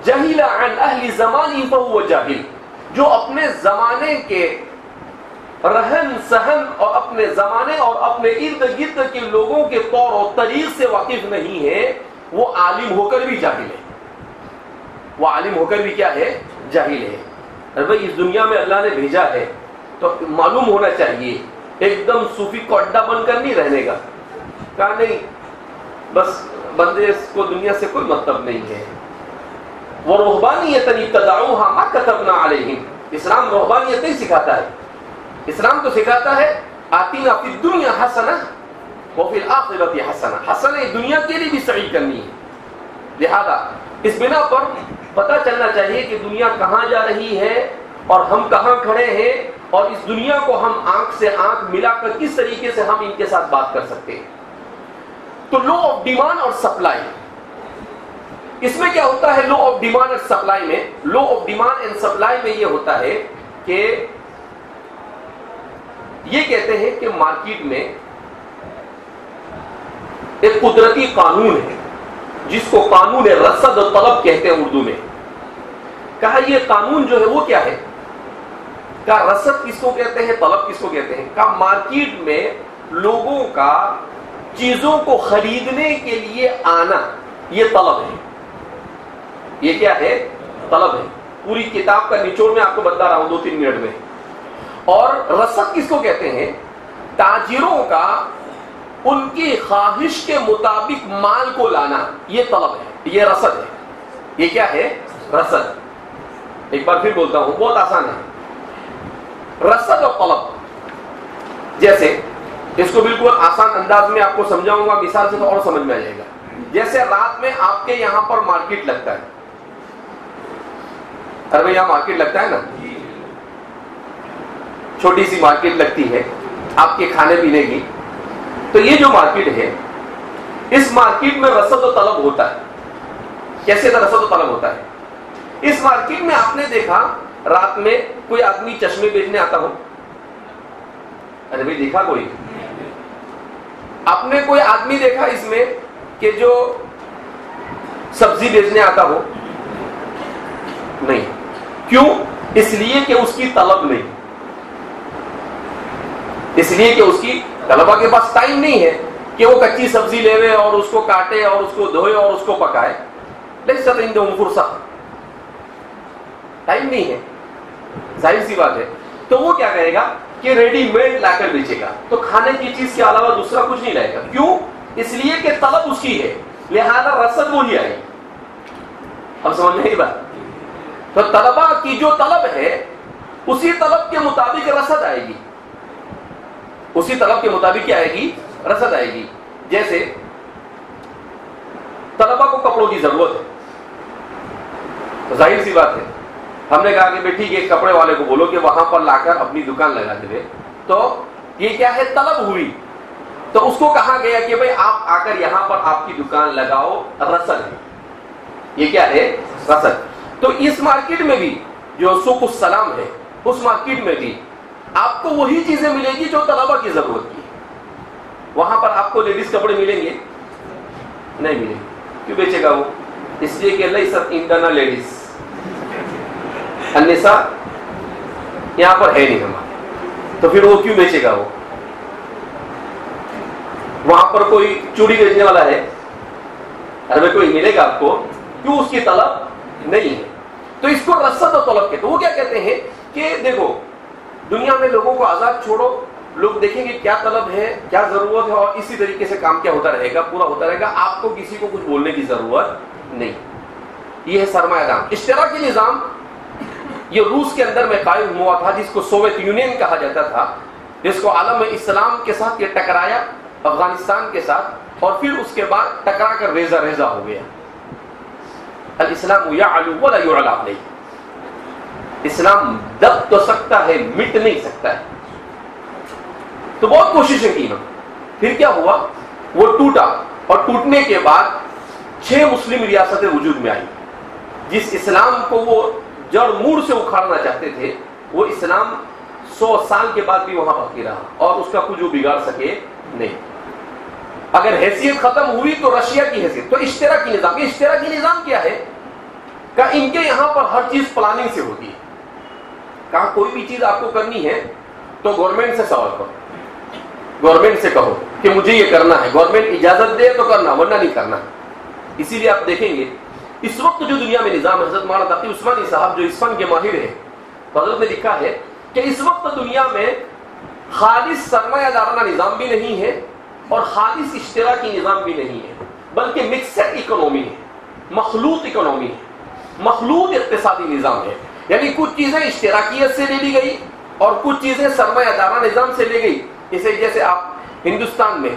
[SPEAKER 2] جہل عن اہل زمانہ فہو جاہل، جو اپنے زمانے کے رہن سہن اور اپنے زمانے اور اپنے ارد گرد کے لوگوں کے طور و طریق سے واقف نہیں ہے، وہ عالم ہو کر بھی جاہل ہے۔ وہ عالم ہو کر بھی کیا ہے؟ جاہل ہے۔ ارے بھائی اس دنیا میں اللہ نے بھیجا ہے تو معلوم ہونا چاہیے، ایک دم صوفی کو اڈا بن کر نہیں رہنے کا۔ کہا نہیں بس بندے کو دنیا سے کوئی مطلب نہیں ہے۔ وہ رہبانیت ابتدعوها ما كتبنا عليهم، اسلام رہبانیت نہیں سکھاتا ہے، اسلام تو سکھاتا ہے آتینا فی الدنیا حسنہ وفی الآخرۃ حسنہ، حسنہ دنیا کے لیے بھی صحیح کرنی ہے۔ لہذا اس بنا پر پتہ چلنا چاہیے کہ دنیا کہاں جا رہی ہے اور ہم کہاں کھڑے ہیں، اور اس دنیا کو ہم آنکھ سے آنکھ ملا کر کس طریقے سے ہم ان کے ساتھ بات کر سکتے ہیں۔ تو لا آف ڈیمانڈ اور سپلائی، اس میں کیا ہوتا ہے؟ لا آف ڈیمانڈ اور سپلائی میں، law of demand and supply میں یہ ہوتا ہے کہ یہ کہتے ہیں کہ مارکیٹ میں ایک قدرتی قانون ہے جس کو قانون رسد و طلب کہتے ہیں اردو میں۔ کہا یہ قانون جو ہے وہ کیا ہے؟ کہا رسد کس کو کہتے ہیں، طلب کس کو کہتے ہیں؟ کہا مارکیٹ میں لوگوں کا چیزوں کو خریدنے کے لیے آنا، یہ طلب ہے۔ یہ کیا ہے؟ طلب ہے۔ پوری کتاب کا نچوڑ میں آپ کو بتا رہا ہوں 2-3 منٹ میں۔ اور رسد کس کو کہتے ہیں؟ تاجروں کا ان کی خواہش کے مطابق مال کو لانا، یہ طلب ہے، یہ رسد ہے۔ یہ کیا ہے؟ رسد۔ ایک بار پھر بولتا ہوں، بہت آسان ہے۔ رسد اور طلب، جیسے اس کو بالکل آسان انداز میں آپ کو سمجھاؤں گا، مثال سے تو اور سمجھ میں آ جائے گا۔ جیسے رات میں آپ کے یہاں پر مارکیٹ لگتا ہے، ارے بھائی یہاں مارکیٹ لگتا ہے نا، چھوٹی سی مارکیٹ لگتی ہے آپ کے کھانے پینے کی، تو یہ جو مارکیٹ ہے اس مارکیٹ میں رسد و طلب ہوتا ہے۔ کیسے رسد و طلب ہوتا ہے؟ اس مارکیٹ میں آپ نے دیکھا رات میں کوئی آدمی چشمے بیچنے آتا ہو، ارے بھائی دیکھا کوئی؟ آپ نے کوئی آدمی دیکھا اس میں کہ جو سبزی بیچنے آتا ہو؟ نہیں۔ کیوں؟ اس لیے کہ اس کی طلب نہیں، اس لیے کہ اس کی طلبہ کے پاس ٹائم نہیں ہے کہ وہ کچی سبزی لے لے اور اس کو کاٹے اور اس کو دھوئے اور اس کو پکائے۔ لیکن عندهم فرصہ، ٹائم نہیں ہے، ظاہر سی بات ہے۔ تو وہ کیا کرے گا کہ ریڈی میڈ لا کر بیچے گا، تو کھانے کی چیز کے علاوہ دوسرا کچھ نہیں لائے گا۔ کیوں؟ اس لیے کہ طلب اس کی ہے، لہذا رسد وہی آئے گی۔ اب سمجھ میں آئی بات؟ تو طلبہ کی جو طلب ہے اسی طلب کے مطابق رسد آئے گی، اسی طلب کے مطابق کیا آئے گی؟ رسد آئے گی۔ جیسے طلبہ کو کپڑوں کی ضرورت ہے، تو ظاہر سی بات ہے ہم نے کہا کہ بیٹھی ایک کپڑے والے کو بولو کہ وہاں پر لا کر اپنی دکان لگا دے، تو یہ کیا ہے؟ طلب ہوئی۔ تو اس کو کہا گیا کہ بھئی آپ آ کر یہاں پر آپ کی دکان لگاؤ، رسد ہے۔ یہ کیا ہے؟ رسد۔ تو اس مارکیٹ میں بھی جو سوق السلام ہے اس مارکیٹ میں بھی آپ کو وہی چیزیں ملے گی جو طلبہ کی ضرورت کی. وہاں پر آپ کو لیڈیز کپڑے ملیں گے؟ نہیں ملیں گے. کیوں بیچے گا وہ؟ اس لیے کہ لیست عندنا لیڈیز، النساء یہاں پر ہے نہیں ہمارے، تو پھر وہ کیوں بیچے گا؟ وہ وہاں پر کوئی چوڑی بیچنے والا ہے، ارے کوئی ملے گا آپ کو؟ کیوں؟ اس کی طلب نہیں ہے. تو اس کو رصد و طلب کہتے. وہ کیا کہتے ہیں کہ دیکھو دنیا میں لوگوں کو آزاد چھوڑو، لوگ دیکھیں گے کیا طلب ہے، کیا ضرورت ہے، اور اسی طریقے سے کام کیا ہوتا رہے گا، پورا ہوتا رہے گا. آپ کو کسی کو کچھ بولنے کی ضرورت نہیں. یہ ہے سرمایہ دار. اشتراکی نظام یہ روس کے اندر میں قائم ہوا تھا، جس کو سوویت یونین کہا جاتا تھا، جس کو عالم اسلام کے ساتھ یہ ٹکرایا، افغانستان کے ساتھ، اور پھر اس کے بعد ٹکرا کر ریزہ ریزہ ہو گیا. الاسلام یعلو ولا یعلی علیہ. اسلام دب تو سکتا ہے، مٹ نہیں سکتا ہے. تو بہت کوششیں کی نا. پھر کیا ہوا؟ وہ ٹوٹا، اور ٹوٹنے کے بعد 6 مسلم ریاستیں وجود میں آئی. جس اسلام کو وہ جڑ موڑ سے اکھاڑنا چاہتے تھے، وہ اسلام 100 سال کے بعد بھی وہاں باقی رہا، اور اس کا کچھ بگاڑ سکے نہیں. اگر حیثیت ختم ہوئی تو رشیا کی حیثیت. تو اشتراکی نظام، یہ اشتراکی نظام کیا ہے کہ ان کے یہاں پر ہر چیز پلاننگ سے ہوتی ہے. کہاں کوئی بھی چیز آپ کو کرنی ہے تو گورنمنٹ سے سوال کرو، گورنمنٹ سے کہو کہ مجھے یہ کرنا ہے، گورنمنٹ اجازت دے تو کرنا، ورنہ نہیں کرنا. اسی لیے آپ دیکھیں گے اس وقت جو دنیا میں نظام، حضرت مولانا تقی عثمانی صاحب جو اس فن کے ماہر ہیں، حضرت نے لکھا ہے کہ اس وقت دنیا میں خالص سرمایہ دارانہ نظام بھی نہیں ہے اور خالص اشتراکی نظام بھی نہیں ہے، بلکہ مکسڈ اکنومی ہے، مخلوط اکنومی ہے، مخلوط اقتصادی نظام ہے. یعنی کچھ چیزیں اشتراکیت سے لے لی گئی اور کچھ چیزیں سرمایہ دارانہ نظام سے لے گئی. جیسے آپ ہندوستان میں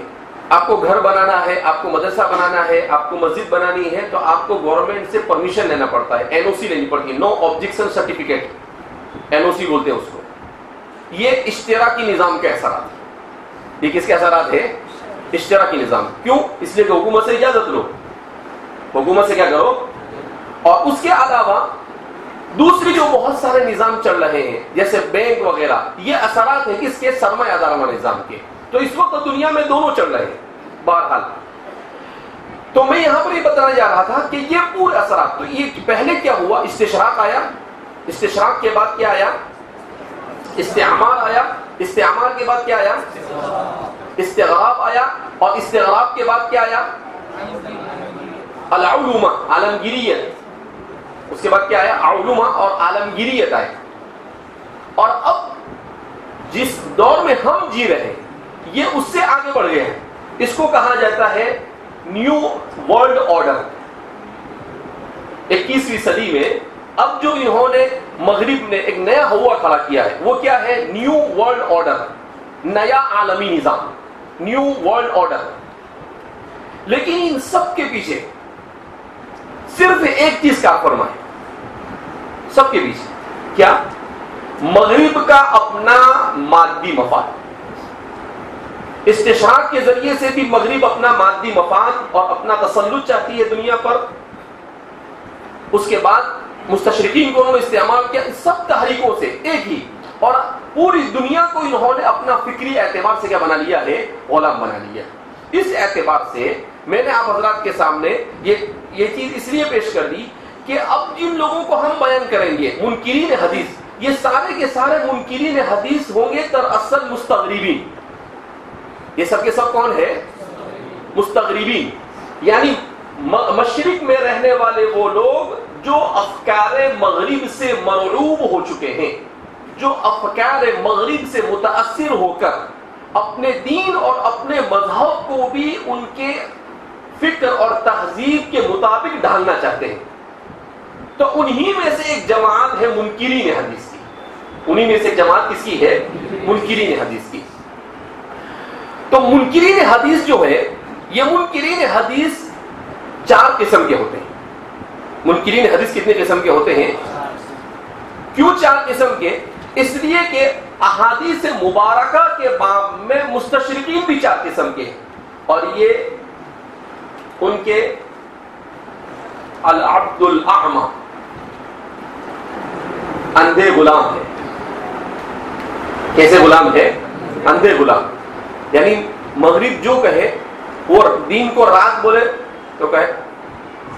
[SPEAKER 2] آپ کو گھر بنانا ہے، آپ کو مدرسہ بنانا ہے، آپ کو مسجد بنانی ہے، تو آپ کو گورنمنٹ سے پرمیشن لینا پڑتا ہے، این او سی لینی پڑتی ہے، نو آبجیکشن سرٹیفکیٹ، این او سی بولتے ہیں اس کو. یہ اشتراکی نظام کے اثرات ہیں. یہ کس کے اثرات ہیں؟ اشتراکی نظام. کیوں؟ اس لیے کہ حکومت سے اجازت لو، حکومت سے کیا کرو. اور اس کے علاوہ دوسری جو بہت سارے نظام چل رہے ہیں جیسے بینک وغیرہ، یہ اثرات ہیں کس کے؟ سرمایہ دارانہ نظام کے. تو اس وقت دنیا میں دونوں چل رہے ہیں. بہرحال تو میں یہاں پر یہ بتانا جا رہا تھا کہ یہ پورے اثرات، تو یہ پہلے کیا ہوا؟ استشراق آیا، استشراق کے بعد کیا آیا؟ استعمار آیا، استعمار کے بعد کیا آیا؟ استغراب آیا، اور استغراب کے بعد کیا آیا؟ العلومہ، عالمگیریت. اس کے بعد کیا آیا؟ علومہ اور عالمگیریت آئے. اور اب جس دور میں ہم جی رہے ہیں یہ اس سے آگے بڑھ گئے ہیں. اس کو کہا جاتا ہے نیو ورلڈ آرڈر. 21ویں صدی میں اب جو انہوں نے مغرب نے ایک نیا ہوا کھڑا کیا ہے وہ کیا ہے؟ نیو ورلڈ آرڈر، نیا عالمی نظام، نیو ورلڈ آرڈر. لیکن ان سب کے پیچھے صرف ایک چیز کا فرما ہے، سب کے پیچھے کیا؟ مغرب کا اپنا مادی مفاد. استشراق کے ذریعے سے بھی مغرب اپنا مادی مفاد اور اپنا تسلط چاہتی ہے دنیا پر. اس کے بعد مستشرقین کو انہوں نے استعمال کیا سب تحریکوں سے ایک ہی، اور پوری دنیا کو انہوں نے اپنا فکری اعتبار سے کیا بنا لیا ہے؟ غلام بنا لیا. اس اعتبار سے میں نے آپ حضرات کے سامنے یہ چیز اس لیے پیش کر دی کہ اب جن لوگوں کو ہم بیان کریں گے منکرین حدیث، یہ سارے کے سارے منکرین حدیث ہوں گے دراصل مستغربین. یہ سب کے سب کون ہے؟ مستغربین، یعنی مشرق میں رہنے والے وہ لوگ جو افکار مغرب سے مرعوب ہو چکے ہیں، جو افکار مغرب سے متاثر ہو کر اپنے دین اور اپنے مذہب کو بھی ان کے فکر اور تہذیب کے مطابق ڈھالنا چاہتے ہیں. تو انہی میں سے ایک جماعت ہے منکرین حدیث کی. انہی میں سے ایک جماعت کس کی ہے؟ منکرین حدیث کی. تو منکرین حدیث جو ہے، یہ منکرین حدیث 4 قسم کے ہوتے ہیں. منکرین حدیث کتنے قسم کے ہوتے ہیں؟ کیوں 4 قسم کے؟ اس لیے کہ احادیث مبارکہ کے باب میں مستشرقین بھی 4 قسم کے ہیں، اور یہ ان کے العبد الاعمى، اندھے غلام ہے. کیسے غلام ہے؟ اندھے غلام. یعنی مغرب جو کہے وہ دین کو رات بولے تو کہے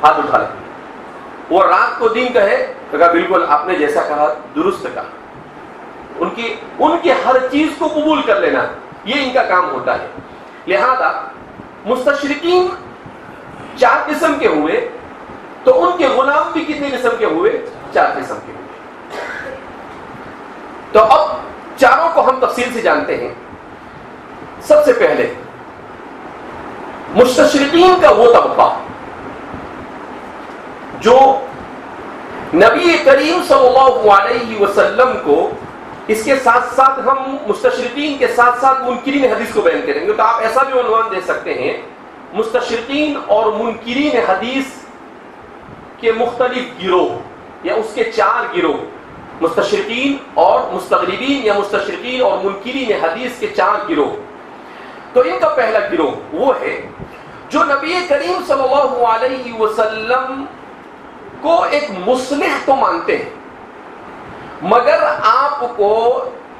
[SPEAKER 2] ہاتھ اٹھا لے, وہ رات کو دین کہے تو کہا بالکل آپ نے جیسا کہا درست کہا. ان کی ہر چیز کو قبول کر لینا یہ ان کا کام ہوتا ہے. لہذا مستشرقین 4 قسم کے ہوئے تو ان کے غلام بھی کتنے قسم کے ہوئے؟ 4 قسم کے ہوئے. تو اب چاروں کو ہم تفصیل سے جانتے ہیں. سب سے پہلے مستشرقین کا وہ طبقہ جو نبی کریم صلی اللہ علیہ وسلم کو, اس کے ساتھ ساتھ ہم مستشرقین کے ساتھ ساتھ منکرین حدیث کو بیان کریں گے, تو آپ ایسا بھی عنوان دے سکتے ہیں مستشرقین اور منکرین حدیث کے مختلف گروہ, یا اس کے 4 گروہ, مستشرقین اور مستغربین یا مستشرقین اور منکرین حدیث کے 4 گروہ. تو ان کا پہلا گروہ وہ ہے جو نبی کریم صلی اللہ علیہ وسلم کو ایک مصلح تو مانتے ہیں مگر آپ کو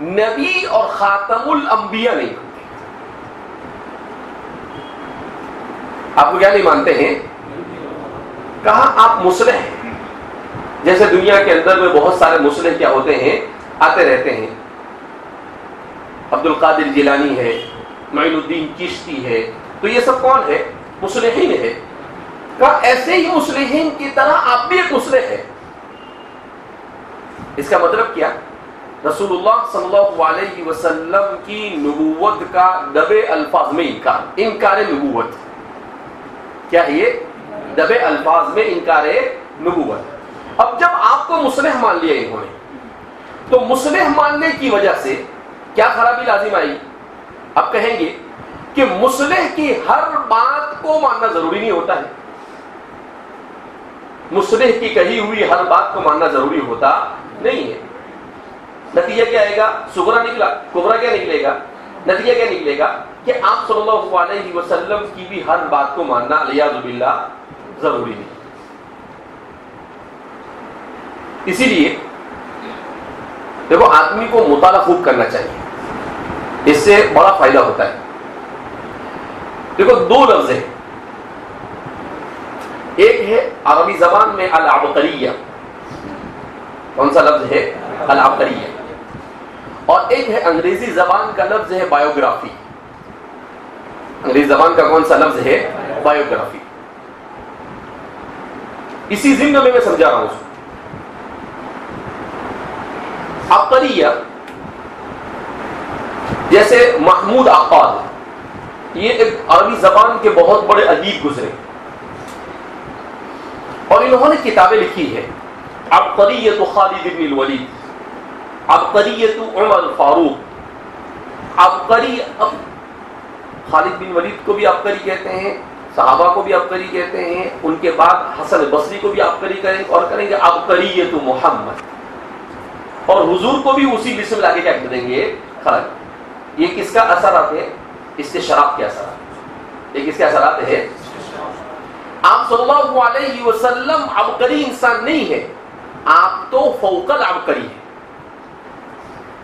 [SPEAKER 2] نبی اور خاتم الانبیاء نہیں مانتے. آپ کو کیا نہیں مانتے ہیں؟ کہا آپ مصلح ہیں. جیسے دنیا کے اندر میں بہت سارے مصلح کیا ہوتے ہیں, آتے رہتے ہیں. عبد القادر جیلانی ہے, معین الدین چشتی ہے, تو یہ سب کون ہے؟ مصلحین ہے. کہا ایسے ہی مصلحین کی طرح آپ بھی ایک مصلح ہے. اس کا مطلب کیا؟ رسول اللہ صلی اللہ علیہ وسلم کی نبوت کا دبے الفاظ میں انکار نبوت. کیا ہے یہ؟ دبے الفاظ میں انکار نبوت. اب جب آپ کو مصلح مان لیا انہوں نے, تو مصلح ماننے کی وجہ سے کیا خرابی لازم آئی؟ اب کہیں گے کہ مصلح کی ہر بات کو ماننا ضروری نہیں ہوتا ہے. مصلح کی کہی ہوئی ہر بات کو ماننا ضروری ہوتا نہیں ہے. نتیجہ کیا آئے گا؟ صغرا نکلا, کبرا کیا نکلے گا؟ نتیجہ کیا نکلے گا کہ آپ صلی اللہ علیہ وسلم کی بھی ہر بات کو ماننا علیہ باللہ ضروری نہیں. اسی لیے دیکھو آدمی کو مطالعہ خوب کرنا چاہیے, اس سے بڑا فائدہ ہوتا ہے. دیکھو 2 لفظ ہیں, ایک ہے عربی زبان میں العبقریہ. کون سا لفظ ہے؟ العبقریہ. اور ایک ہے انگریزی زبان کا لفظ ہے بایوگرافی. انگریزی زبان کا کون سا لفظ ہے؟ بایوگرافی. اسی ضمن میں سمجھا رہا ہوں اس کو. عبقریہ جیسے محمود عقاد, یہ ایک عربی زبان کے بہت بڑے ادیب گزرے اور انہوں نے کتابیں لکھی ہے. عبقریۃ خالد بن الولید, عبقریۃ عمر فاروق. عبقری, اب خالد بن ولید کو بھی عبقری کہتے ہیں, صحابہ کو بھی عبقری کہتے ہیں, ان کے بعد حسن بصری کو بھی عبقری کریں گے عبقریۃ محمد, اور حضور کو بھی اسی بسم لا کے کیا کر دیں گے؟ خالد. یہ کس کا اثرات ہے؟ استشراق کے اثرات. یہ کس کے اثرات ہے؟ آپ صلی اللہ علیہ وسلم عبقری انسان نہیں ہے, آپ تو فوق العبقری ہے.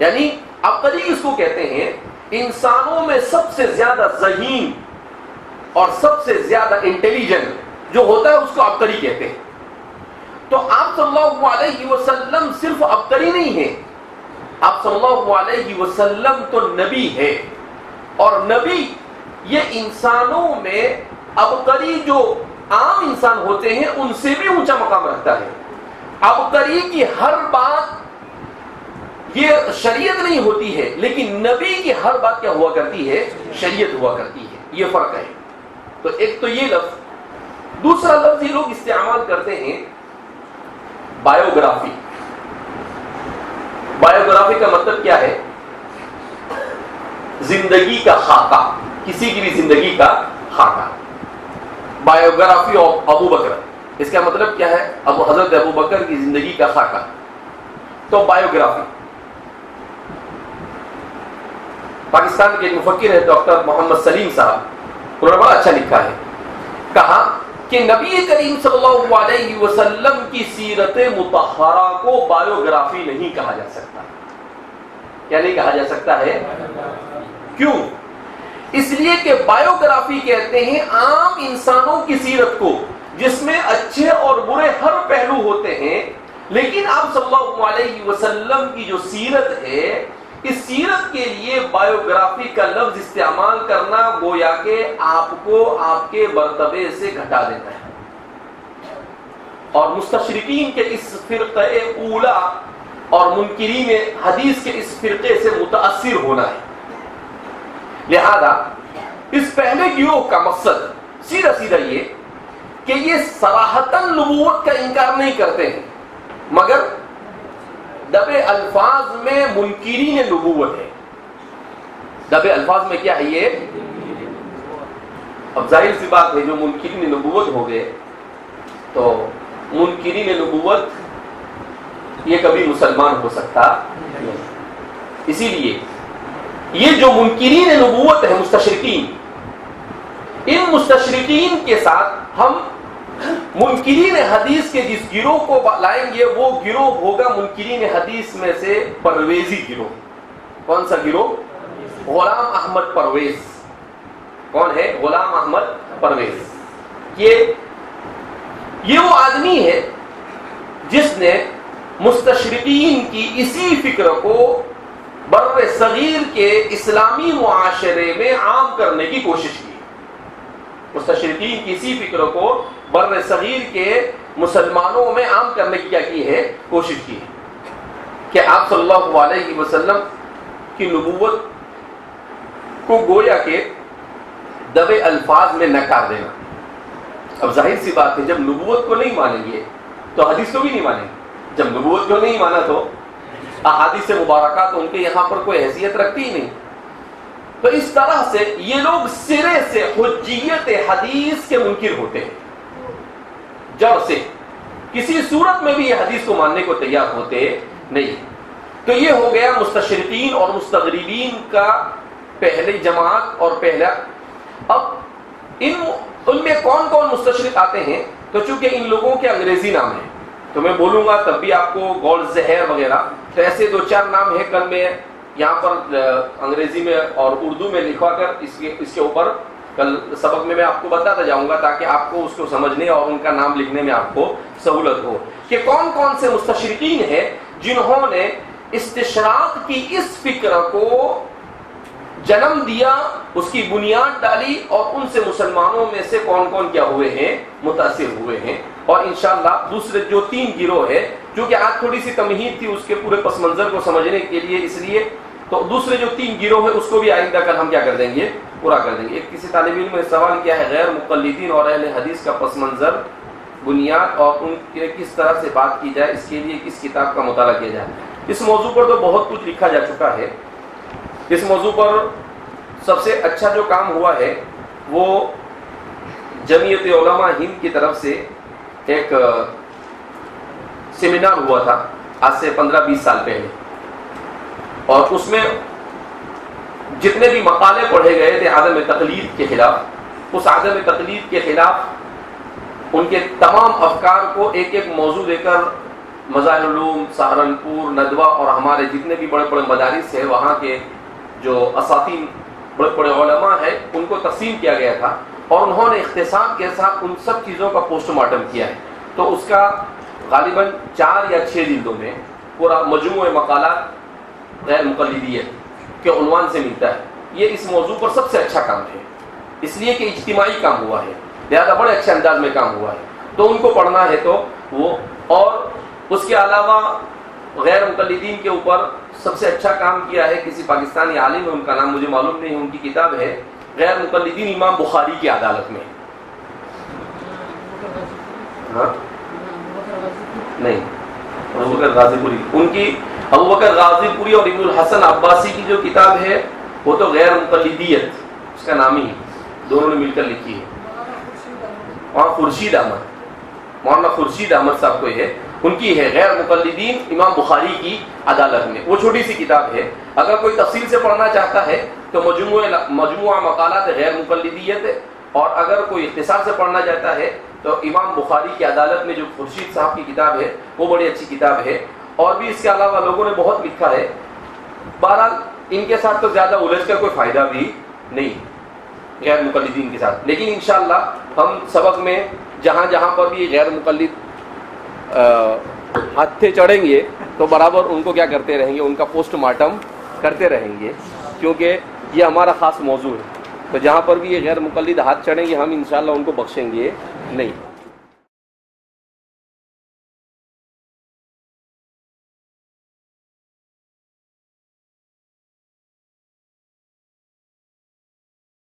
[SPEAKER 2] یعنی عبقری اس کو کہتے ہیں انسانوں میں سب سے زیادہ ذہین اور سب سے زیادہ انٹیلیجنٹ جو ہوتا ہے اس کو عبقری کہتے ہیں. تو آپ صلی اللہ علیہ وسلم صرف عبقری نہیں ہے, آپ صلی اللہ علیہ وسلم تو نبی ہے, اور نبی یہ انسانوں میں عبقری جو عام انسان ہوتے ہیں ان سے بھی اونچا مقام رکھتا ہے. عبقری کی ہر بات یہ شریعت نہیں ہوتی ہے, لیکن نبی کی ہر بات کیا ہوا کرتی ہے؟ شریعت ہوا کرتی ہے. یہ فرق ہے. تو ایک تو یہ لفظ. دوسرا لفظ یہ لوگ استعمال کرتے ہیں بایوگرافی. بایوگرافی کا مطلب کیا ہے؟ زندگی کا خاکہ, کسی کی بھی زندگی کا خاکہ. بایوگرافی آف ابو بکر, اس کا مطلب کیا ہے؟ حضرت ابو بکر کی زندگی کا خاکہ. تو بایوگرافی. پاکستان کے ایک مفکر ہے ڈاکٹر محمد سلیم صاحب, انہوں نے بڑا اچھا لکھا ہے. کہا کہ نبی کریم صلی اللہ علیہ وسلم کی سیرت مطہرہ کو بایوگرافی نہیں کہا جا سکتا. کیا نہیں کہا جا سکتا ہے؟ کیوں؟ اس لیے کہ بایوگرافی کہتے ہیں عام انسانوں کی سیرت کو جس میں اچھے اور برے ہر پہلو ہوتے ہیں، لیکن آپ صلی اللہ علیہ وسلم کی جو سیرت ہے، اس سیرت کے لیے بایوگرافی کا لفظ استعمال کرنا گویا کہ آپ کو آپ کے مرتبے سے گھٹا دینا ہے، اور مستشرقین کے اس فرقہ اولا اور منکرین حدیث کے اس فرقے سے متاثر ہونا ہے. لہذا اس پہلے گروہ کا مقصد سیدھا سیدھا یہ کہ یہ صراحتاً نبوت کا انکار نہیں کرتے ہیں، مگر دبے الفاظ میں منکرین نبوت ہے. دبے الفاظ میں کیا ہے یہ؟ اب ظاہر سی بات ہے جو منکرین نبوت ہو گئے تو منکرین نبوت یہ کبھی مسلمان ہو سکتا نہیں. اسی لیے یہ جو منکرین نبوت ہے مستشرقین، ان مستشرقین کے ساتھ ہم منکرین حدیث کے جس گروہ کو لائیں گے وہ گروہ ہوگا منکرین حدیث میں سے پرویزی گروہ. کون سا گروہ؟ غلام احمد پرویز. کون ہے؟ غلام احمد پرویز. یہ وہ آدمی ہے جس نے مستشرقین کی اسی فکر کو بر صغیر کے اسلامی معاشرے میں عام کرنے کی کوشش کی. مستشرقین کی اسی فکر کو بر صغیر کے مسلمانوں میں عام کرنے کی کیا کی ہے؟ کوشش کی ہے کہ آپ صلی اللہ علیہ وسلم کی نبوت کو گویا کہ دبے الفاظ میں نکار دینا. اب ظاہر سی بات ہے جب نبوت کو نہیں مانیں گے تو حدیث کو بھی نہیں مانیں گے. جب نبوت کو نہیں مانا تو احادیث مبارکہ تو ان کے یہاں پر کوئی حیثیت رکھتی ہی نہیں. تو اس طرح سے یہ لوگ سرے سے حجیت حدیث کے منکر ہوتے ہیں. جڑ سے کسی صورت میں بھی یہ حدیث کو ماننے کو تیار ہوتے نہیں. تو یہ ہو گیا مستشرقین اور مستغربین کا پہلی جماعت اور پہلا. اب ان میں کون کون مستشرق آتے ہیں؟ تو چونکہ ان لوگوں کے انگریزی نام ہیں تو میں بولوں گا تب بھی آپ کو گول زہر وغیرہ تو ایسے دو چار نام ہیں. کل میں یہاں پر انگریزی میں اور اردو میں لکھوا کر اس کے اوپر کل سبق میں آپ کو بتاتا جاؤں گا تاکہ آپ کو اس کو سمجھنے اور ان کا نام لکھنے میں آپ کو سہولت ہو کہ کون کون سے مستشرقین ہیں جنہوں نے استشراق کی اس فکر کو جنم دیا، اس کی بنیاد ڈالی، اور ان سے مسلمانوں میں سے کون کون کیا ہوئے ہیں؟ متاثر ہوئے ہیں. اور انشاءاللہ دوسرے جو 3 گروہ ہے، کیونکہ آج تھوڑی سی تمہید تھی اس کے پورے پس منظر کو سمجھنے کے لیے، اس لیے تو دوسرے جو 3 گروہ ہے اس کو بھی آئندہ کل ہم کیا کر دیں گے؟ پورا کر دیں گے. ایک کسی طالب علم نے سوال کیا ہے غیر مقلدین اور اہل حدیث کا پس منظر، بنیاد اور ان کے کس طرح سے بات کی جائے، اس کے لیے کس کتاب کا مطالعہ کیا جائے. اس موضوع پر تو بہت کچھ لکھا جا چکا ہے. اس موضوع پر سب سے اچھا جو کام ہوا ہے وہ جمعیت علماء ہند کی طرف سے ایک سیمینار ہوا تھا آج سے 15-20 سال پہلے، اور اس میں جتنے بھی مقالے پڑھے گئے تھے عدم تقلید کے خلاف، اس عدم تقلید کے خلاف ان کے تمام افکار کو ایک ایک موضوع دے کر مظاہر علوم، سہارنپور، ندوہ اور ہمارے جتنے بھی بڑے بڑے مدارس ہیں وہاں کے جو اساتین بڑے بڑے علماء ہیں ان کو تقسیم کیا گیا تھا، اور انہوں نے اختصار کے ساتھ ان سب چیزوں کا پوسٹ مارٹم کیا ہے. تو اس کا غالباً 4 یا 6 جلدوں میں پورا مجموعہ مقالات غیر مقلدیت کے عنوان سے ملتا ہے. یہ اس موضوع پر سب سے اچھا کام ہے، اس لیے کہ اجتماعی کام ہوا ہے، لہذا بڑے اچھے انداز میں کام ہوا ہے. تو ان کو پڑھنا ہے تو وہ، اور اس کے علاوہ غیر مقلدین کے اوپر سب سے اچھا کام کیا ہے کسی پاکستانی عالم ہے، ان کا نام مجھے معلوم نہیں ہے، ان کی کتاب ہے غیر مقلدین امام بخاری کی عدالت میں. ہاں نہیں، ابوبکر غازی پوری، ان کی ابوبکر غازی پوری اور ابن الحسن عباسی کی جو کتاب ہے وہ تو غیر مقلدیت اس کا نام ہی دونوں نے مل کر لکھی ہے. وہاں خورشید احمد، مولانا خورشید احمد صاحب کوئی ہے، ان کی ہے غیر مقلدین امام بخاری کی عدالت میں. وہ چھوٹی سی کتاب ہے، اگر کوئی تفصیل سے پڑھنا چاہتا ہے تو مجموعہ مقالات غیر مقلدیت، اور اگر کوئی اختصار سے پڑھنا چاہتا ہے تو امام بخاری کی عدالت میں جو خورشید صاحب کی کتاب ہے وہ بڑی اچھی کتاب ہے، اور بھی اس کے علاوہ لوگوں نے بہت لکھا ہے. بہرحال ان کے ساتھ تو زیادہ الجھ کر کوئی فائدہ بھی نہیں غیر مقلدین کے ساتھ. لیکن انشاءاللہ ہم سبق میں جہاں جہاں پر بھی غیر مقلد ہتھے چڑھیں گے تو برابر ان کو کیا کرتے رہیں گے، ان کا پوسٹ مارٹم کرتے رہیں گے، کیونکہ یہ ہمارا خاص موضوع ہے. تو جہاں پر بھی یہ غیر مقلد ہاتھ چڑھیں گے ہم انشاءاللہ ان کو بخشیں گے نہیں.